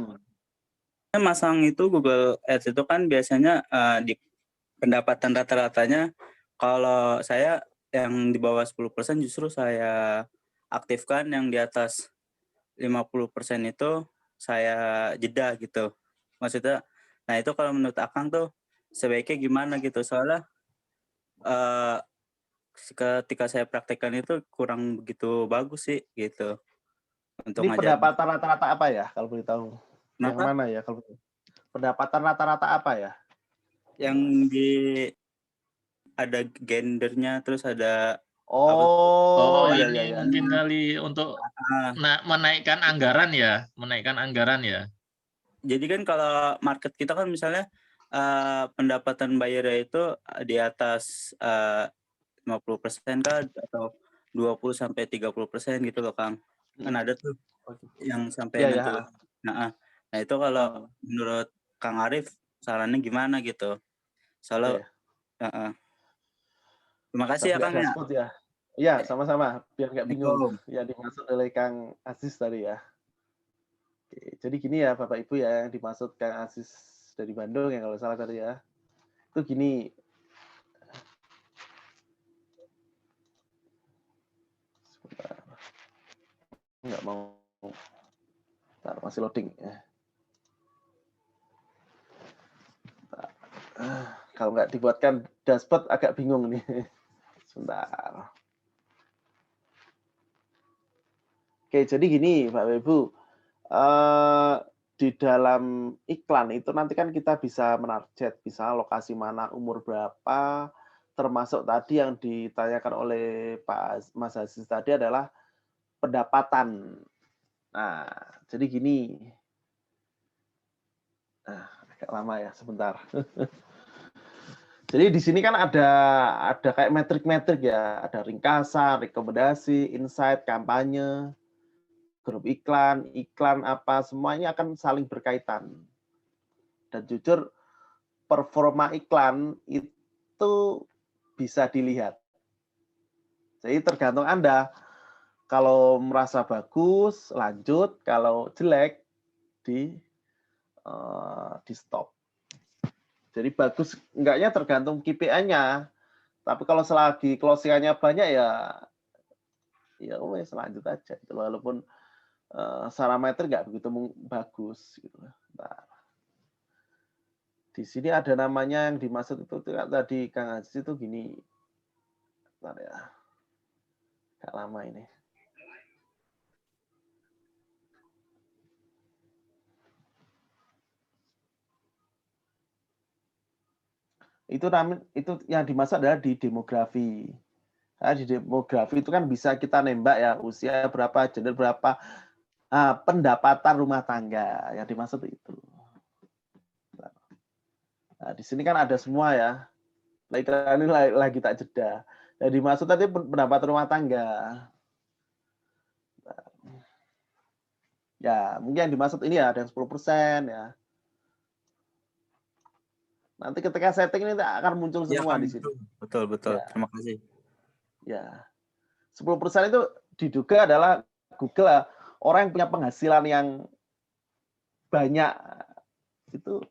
Masang itu Google Ads itu kan biasanya di pendapatan rata-ratanya, kalau saya yang di bawah 10% justru saya aktifkan, yang di atas 50% itu saya jeda gitu. Maksudnya, nah itu kalau menurut Akang tuh sebaiknya gimana gitu, soalnya ketika saya praktekkan itu kurang begitu bagus sih gitu. Untuk Ini pendapatan rata-rata apa ya kalau boleh tahu? Yang mana ya kalau pendapatan rata-rata apa ya? Yang di ada gendernya, terus ada Ini mungkin kali untuk menaikkan anggaran ya, Jadi kan kalau market kita kan misalnya pendapatan bayarnya itu di atas 50% kan, atau 20-30% gitu loh, Kang. Kan ada tuh yang sampai nentuin. Nah, itu kalau menurut Kang Arif sarannya gimana gitu? Soalnya terima kasih ya, Kang ya. Iya, sama-sama biar nggak bingung yang dimaksud oleh Kang Aziz tadi ya. Oke, jadi gini ya Bapak Ibu ya, yang dimaksud Kang Aziz dari Bandung yang kalau salah tadi ya. Itu gini. Sebentar. Nggak mau. Bentar, masih loading ya. Kalau nggak dibuatkan dashboard agak bingung nih. Sebentar. Oke, jadi gini Bapak Ibu. Di dalam iklan itu nanti kan kita bisa menarget, bisa lokasi mana, umur berapa, termasuk tadi yang ditanyakan oleh Pak Mas Aziz tadi adalah pendapatan. Nah, jadi gini. Nah, agak lama ya, sebentar. Jadi di sini kan ada kayak metrik-metrik ya, ada ringkasan, rekomendasi, insight, kampanye, grup iklan, iklan apa, semuanya akan saling berkaitan. Dan jujur, performa iklan itu bisa dilihat. Jadi tergantung Anda. Kalau merasa bagus, lanjut. Kalau jelek, di stop. Jadi bagus enggaknya tergantung KPI-nya. Tapi kalau selagi closing-nya banyak ya wes lanjut aja. Walaupun secara meter nggak begitu bagus gitu. Nah, di sini ada namanya yang dimaksud itu tadi Kang Aziz itu gini. Bentar ya. Agak lama ini. Itu yang dimaksud adalah di demografi. Nah, di demografi itu kan bisa kita nembak ya usia berapa, gender berapa, pendapatan rumah tangga yang dimaksud itu. Nah, di sini kan ada semua ya. Ini lagi tak jeda. Yang dimaksud tadi pendapatan rumah tangga. Ya, mungkin yang dimaksud ini ya ada yang 10% ya. Nanti ketika setting ini akan muncul semua di sini. Betul. Ya. Terima kasih. Ya. 10% itu diduga adalah Google orang yang punya penghasilan yang banyak itu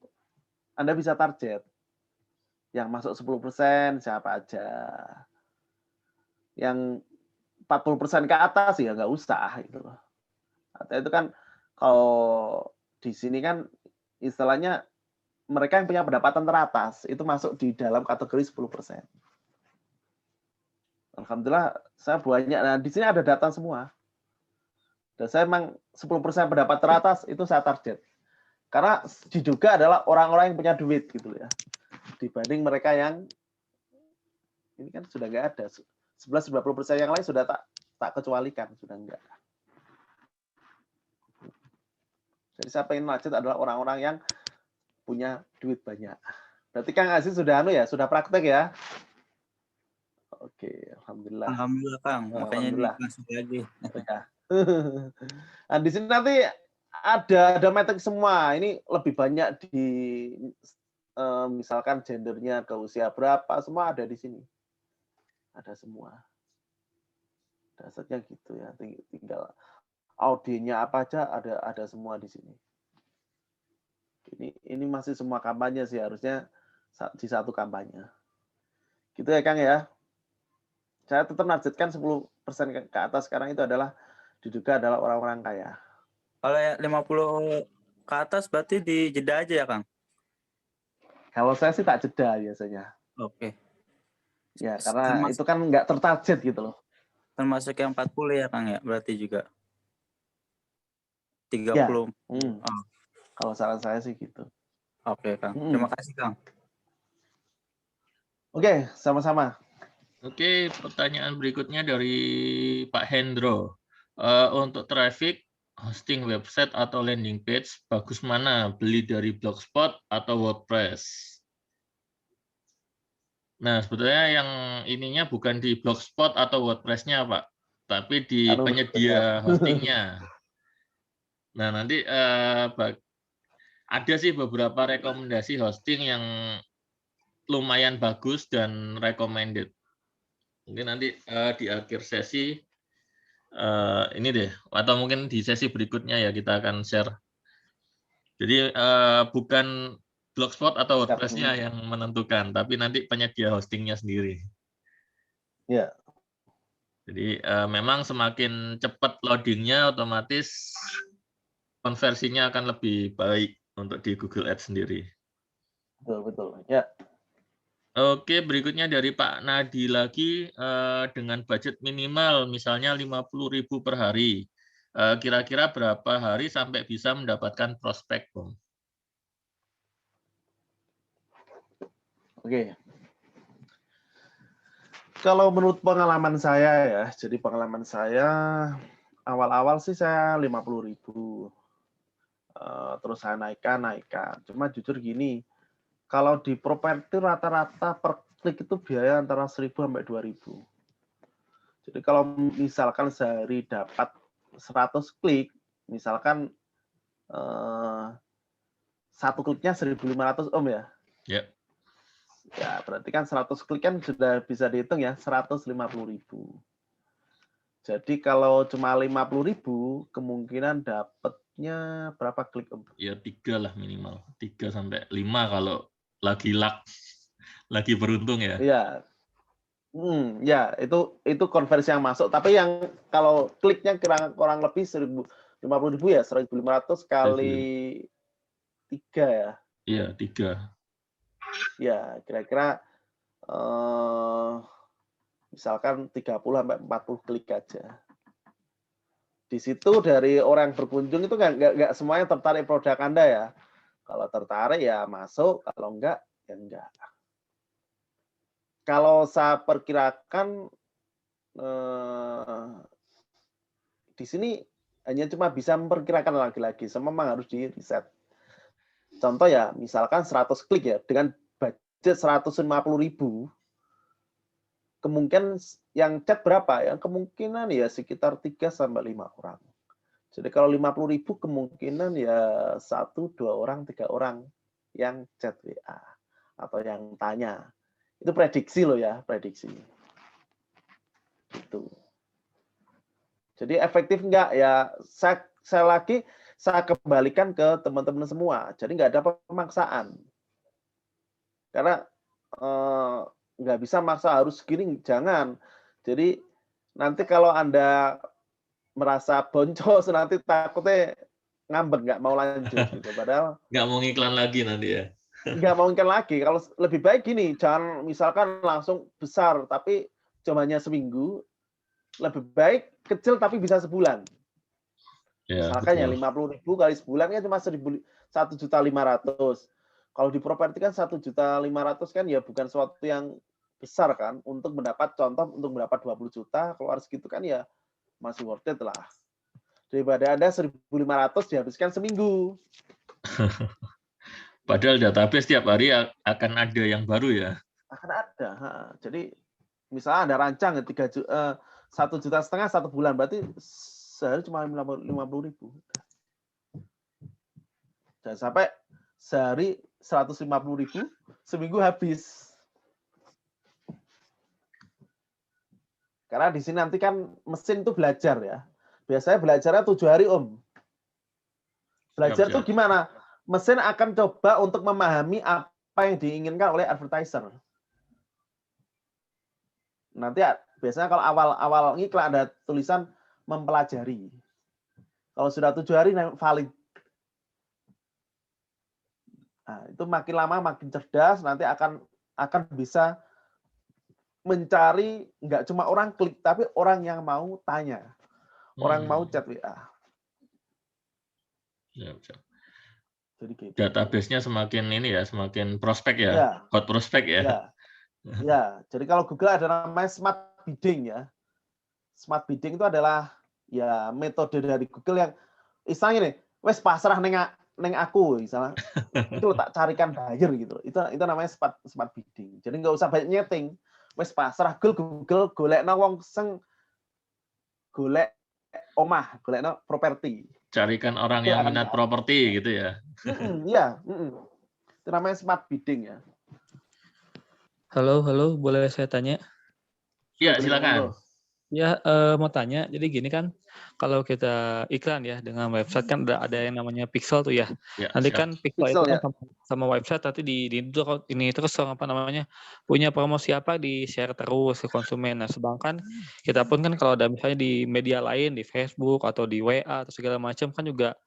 Anda bisa target. Yang masuk 10% siapa aja. Yang 40% ke atas ya nggak usah gitu loh. Atau itu kan kalau di sini kan istilahnya mereka yang punya pendapatan teratas itu masuk di dalam kategori 10%. Alhamdulillah saya banyak. Nah, di sini ada data semua. Dan saya memang 10% pendapat teratas itu saya target. Karena diduga adalah orang-orang yang punya duit gitu ya. Dibanding mereka yang ini kan sudah nggak ada. 11-20% yang lain sudah tak kecualikan, sudah enggak. Jadi saya pengen target adalah orang-orang yang punya duit banyak. Berarti Kang Aziz sudah sudah praktek ya? Oke, alhamdulillah. Alhamdulillah Kang, makanya masuk lagi. Ya. Nah, di sini nanti ada metrik semua. Ini lebih banyak di misalkan gendernya ke usia berapa, semua ada di sini. Ada semua. Dasarnya gitu ya. Tinggal audionya apa aja ada semua di sini. Ini masih semua kampanye sih, harusnya di satu kampanye. Gitu ya Kang ya. Saya tetap nargetkan 10% ke atas sekarang itu diduga adalah orang-orang kaya. Kalau 50 ke atas berarti di jeda aja ya Kang? Kalau saya sih tak jeda biasanya. Oke. Ya, karena itu kan nggak tertarget gitu loh. Termasuk yang 40 ya Kang ya? Berarti juga 30. Ya. Oh. Kalau saran saya sih gitu. Oke Kang. Terima kasih Kang. Oke, sama-sama. Oke, pertanyaan berikutnya dari Pak Hendro. Untuk traffic, hosting website atau landing page, bagus mana? Beli dari Blogspot atau WordPress? Nah, sebetulnya yang ininya bukan di Blogspot atau WordPress-nya, Pak, tapi di penyedia hostingnya. Nah, nanti ada sih beberapa rekomendasi hosting yang lumayan bagus dan recommended. Mungkin nanti di akhir sesi ini deh, atau mungkin di sesi berikutnya ya kita akan share. Jadi bukan Blogspot atau WordPress-nya yang menentukan, tapi nanti penyedia hostingnya sendiri. Ya. Jadi memang semakin cepat loadingnya, otomatis konversinya akan lebih baik untuk di Google Ads sendiri. Betul. Ya. Oke, berikutnya dari Pak Nadi lagi, dengan budget minimal misalnya 50.000 per hari. Kira-kira berapa hari sampai bisa mendapatkan prospek, Bang? Oke. Kalau menurut pengalaman saya ya, jadi pengalaman saya awal-awal sih saya 50.000. Terus saya naikkan. Cuma jujur gini, kalau di properti rata-rata per klik itu biaya antara 1.000 sampai 2.000. Jadi kalau misalkan sehari dapat 100 klik, misalkan satu kliknya 1.500 Om ya. Ya. Ya, berarti kan 100 klik kan sudah bisa dihitung ya, 150.000. Jadi kalau cuma 50.000, kemungkinan dapatnya berapa klik Om? Ya 3 lah minimal, 3 sampai 5 kalau lagi luck, lagi beruntung ya. Iya. Ya, itu konversi yang masuk. Tapi yang kalau kliknya kurang lebih 50.000 ya, 1.500 kali 3 ya. Iya, 3. Ya, kira-kira misalkan 30 sampai 40 klik aja. Di situ dari orang yang berkunjung itu nggak semuanya tertarik produk Anda ya. Kalau tertarik ya masuk, kalau enggak ya enggak. Kalau saya perkirakan di sini hanya cuma bisa memperkirakan lagi-lagi, memang harus di riset. Contoh ya, misalkan 100 klik ya, dengan budget 150.000, kemungkinan yang chat berapa? Yang kemungkinan ya sekitar 3 sampai 5 orang. Jadi kalau 50.000 kemungkinan ya 1, 2 orang, 3 orang yang chat WA atau yang tanya. Itu prediksi loh ya, prediksi. Gitu. Jadi efektif enggak ya? Saya kembalikan ke teman-teman semua. Jadi nggak ada pemaksaan. Karena nggak bisa maksa harus gini, jangan. Jadi nanti kalau Anda merasa boncos, nanti takutnya ngambek, nggak mau lanjut. Gitu. Padahal nggak mau ngiklan lagi nanti ya. nggak mungkin lagi. Kalau lebih baik gini, jangan misalkan langsung besar tapi cumanya seminggu. Lebih baik kecil tapi bisa sebulan. Ya, Misalkan ya betul. 50.000 kali sebulan kan cuma 1.500.000. Kalau di properti kan 1.500.000 kan ya bukan suatu yang besar kan. Untuk mendapat contoh untuk mendapat 20 juta keluar segitu kan ya masih worth it lah. Daripada Anda 1.500 dihabiskan seminggu. Padahal database tiap hari akan ada yang baru ya. Akan ada. Jadi misalnya Anda rancang 1,5 juta satu bulan, berarti sehari cuma 50.000. Jangan sampai sehari 150.000, seminggu habis. Karena di sini nanti kan mesin itu belajar ya. Biasanya belajarnya 7 hari, Om. Belajar itu gimana? Mesin akan coba untuk memahami apa yang diinginkan oleh advertiser. Nanti biasanya kalau awal ngiklan ada tulisan mempelajari. Kalau sudah 7 hari valid. Nah, itu makin lama makin cerdas, nanti akan bisa mencari nggak cuma orang klik, tapi orang yang mau tanya, orang mau chat WA. Jadi gitu. Database-nya semakin ini ya, semakin prospek ya, hot prospek ya. Ya, jadi kalau Google ada namanya smart bidding ya. Smart bidding itu adalah ya metode dari Google yang istilahnya nih, wes pasrah neng aku misalnya. Itu tak carikan buyer gitu. Itu namanya smart bidding. Jadi nggak usah banyak nyeting. Wes pasrah Google golekno wong seng golek omah, golekno properti. Carikan orang yang minat properti gitu ya. Iya, itu namanya smart bidding ya. Halo, boleh saya tanya? Iya, silakan. Ya, mau tanya. Jadi gini kan, kalau kita iklan ya dengan website kan ada yang namanya pixel tuh ya. Nanti kan pixel itu kan sama website nanti ini terus apa namanya punya promosi apa di share terus ke konsumen. Nah, sedangkan kita pun kan kalau ada misalnya di media lain di Facebook atau di WA atau segala macam kan juga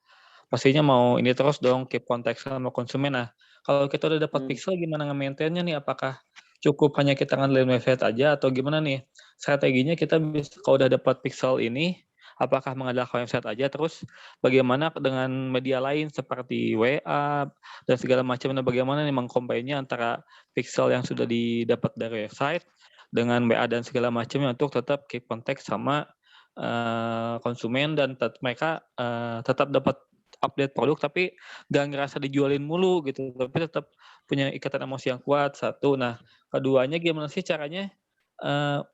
pastinya mau ini terus dong keep kontak sama konsumen. Nah, kalau kita udah dapat pixel gimana nge-maintain-nya nih? Apakah cukup hanya kita ngandelin website aja atau gimana nih strateginya kita bisa kalau udah dapat pixel ini apakah mengandalkan website aja terus bagaimana dengan media lain seperti WA dan segala macam dan bagaimana nih mengcombine-nya antara pixel yang sudah didapat dari website dengan WA dan segala macamnya untuk tetap keep kontak sama konsumen dan mereka tetap dapat update produk tapi nggak ngerasa dijualin mulu gitu tapi tetap punya ikatan emosi yang kuat satu. Nah keduanya gimana sih caranya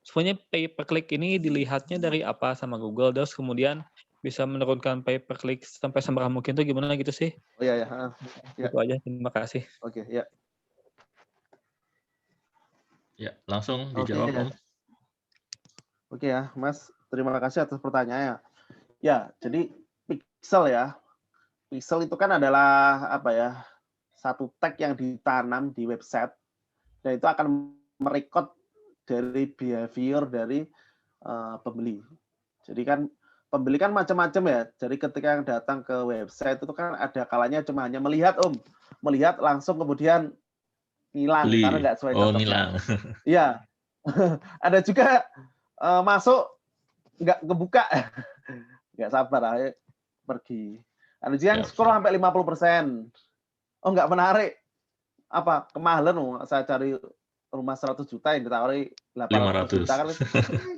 sebenarnya pay per click ini dilihatnya dari apa sama Google terus kemudian bisa menurunkan pay per click sampai semurah mungkin tuh gimana gitu sih? Oh iya ya. Itu aja, terima kasih. Oke, ya. Ya, langsung dijawab Om. Oke ya, Mas. Terima kasih atas pertanyaannya. Ya, jadi pixel ya. Pixel itu kan adalah apa ya? Satu tag yang ditanam di website dan itu akan merekod dari behavior dari pembeli. Jadi kan pembeli kan macam-macam ya. Jadi ketika yang datang ke website itu kan ada kalanya cuma hanya melihat melihat langsung kemudian hilang karena nggak sesuai cocoknya. Ngilang. Iya. Ada juga masuk nggak kebuka, nggak sabar aja pergi. Ada juga yang scroll sampai 50%. Oh nggak menarik. Apa kemahalan saya cari rumah 100 juta yang ditawari 800 juta kan.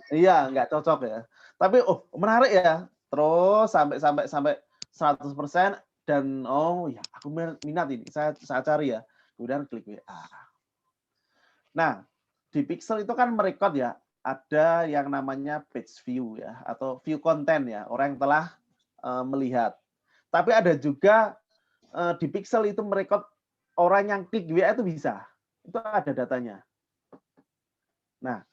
Iya, nggak cocok ya. Tapi menarik ya. Terus sampai 100% dan ya aku minat ini. Saya cari ya. Kemudian klik WA. Nah, di Pixel itu kan merekod ya, ada yang namanya page view ya atau view content ya, orang yang telah melihat. Tapi ada juga di Pixel itu merekod orang yang klik WA itu bisa. Itu ada datanya. Nah,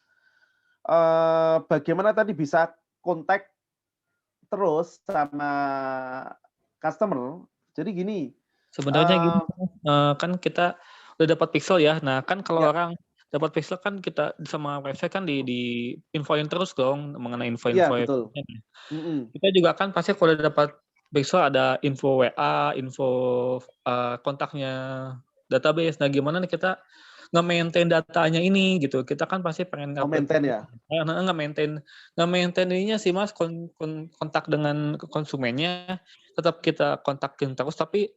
bagaimana tadi bisa kontak terus sama customer? Jadi gini. Sebenarnya gini, kan kita udah dapat pixel ya. Nah, kan kalau orang dapat pixel kan kita sama website kan di infoin terus dong mengenai info-info. Iya, betul. Kita juga kan pasti kalau udah dapat pixel ada info WA, info kontaknya database. Nah, gimana nih kita nge-maintain datanya ini gitu. Kita kan pasti pengen maintain ya. Nge-maintain ininya sih Mas, kontak dengan konsumennya tetap kita kontakin terus, tapi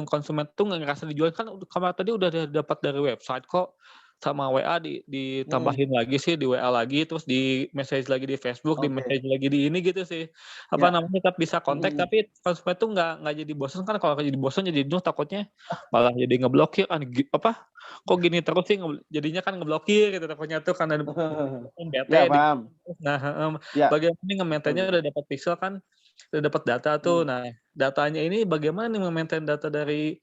konsumen tuh nggak ngerasa dijual. Kan kemarin tadi udah dapat dari website kok, sama WA ditambahin lagi sih, di WA lagi, terus di message lagi di Facebook, di message lagi di ini gitu sih. Namanya tetap bisa kontak, tapi konsumen tuh nggak jadi bosan kan. Kalau jadi bosan jadi jenuh, takutnya malah jadi ngeblokir kok gini terus sih, jadinya kan ngeblokir gitu takutnya tuh karena bete. Paham. Nah, bagaimana nih nge-maintain-nya udah dapat pixel kan, udah dapat data tuh. Nah, datanya ini bagaimana nih nge-maintain data dari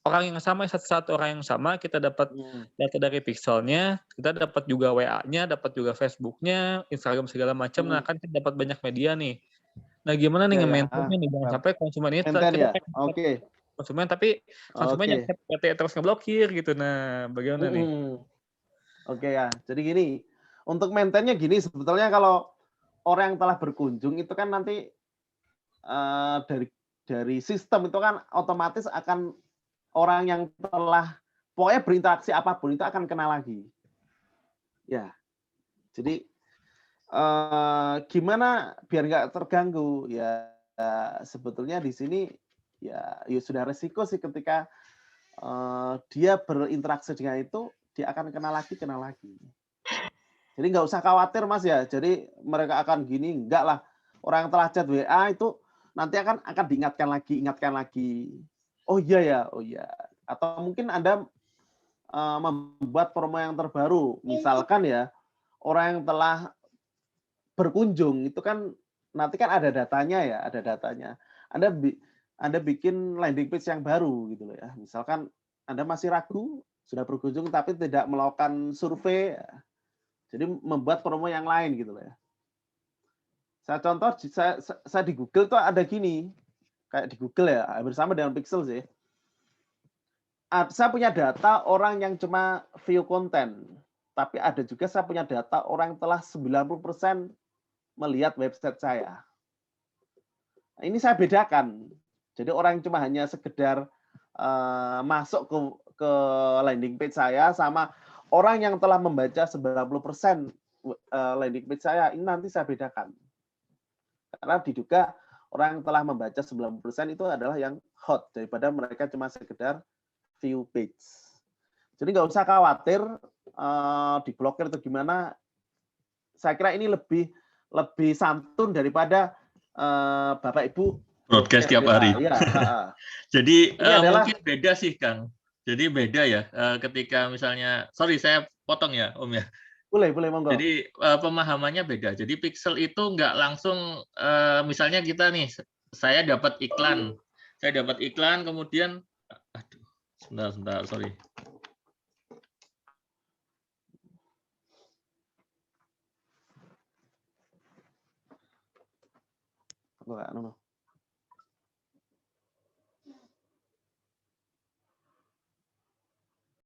orang yang sama, satu orang yang sama, kita dapat data dari pixelnya, kita dapat juga WA-nya, dapat juga Facebook-nya, Instagram segala macam. Nah, kan kita dapat banyak media nih. Nah, gimana nih nge-maintain-nya nih, jangan sampai konsumen ini konsumen, tapi konsumen yang PT terus ngeblokir gitu. Nah, bagaimana nih? Oke ya, jadi gini, untuk maintain-nya gini, sebetulnya kalau orang yang telah berkunjung itu kan nanti dari sistem itu kan otomatis akan orang yang telah pokoknya berinteraksi apapun itu akan kenal lagi. Ya, jadi gimana biar nggak terganggu ya, sebetulnya di sini ya sudah resiko sih ketika dia berinteraksi dengan itu, dia akan kenal lagi. Jadi nggak usah khawatir Mas ya. Jadi mereka akan gini, enggak lah. Orang yang telah chat WA itu nanti akan diingatkan lagi. Oh iya. Atau mungkin Anda membuat promo yang terbaru. Misalkan ya, orang yang telah berkunjung itu kan nanti kan ada datanya. Anda bikin landing page yang baru gitu loh ya. Misalkan Anda masih ragu, sudah berkunjung tapi tidak melakukan survei, jadi membuat promo yang lain gitu loh ya. Saya contoh, saya di Google tuh ada gini, kayak di Google ya, hampir sama dengan Pixel sih. Saya punya data orang yang cuma view konten, tapi ada juga saya punya data orang yang telah 90% melihat website saya. Nah, ini saya bedakan. Jadi orang yang cuma hanya sekedar masuk ke landing page saya sama orang yang telah membaca 90% landing page saya, ini nanti saya bedakan. Karena diduga orang yang telah membaca 90% itu adalah yang hot daripada mereka cuma sekedar view page. Jadi nggak usah khawatir diblokir atau gimana. Saya kira ini lebih santun daripada Bapak Ibu broadcast tiap hari. Ya, Jadi mungkin beda sih Kang. Jadi beda ya ketika misalnya, sorry saya potong ya Om ya. Boleh monggo. Jadi pemahamannya beda. Jadi pixel itu nggak langsung misalnya kita nih, saya dapat iklan kemudian, sebentar, sorry. Enggak,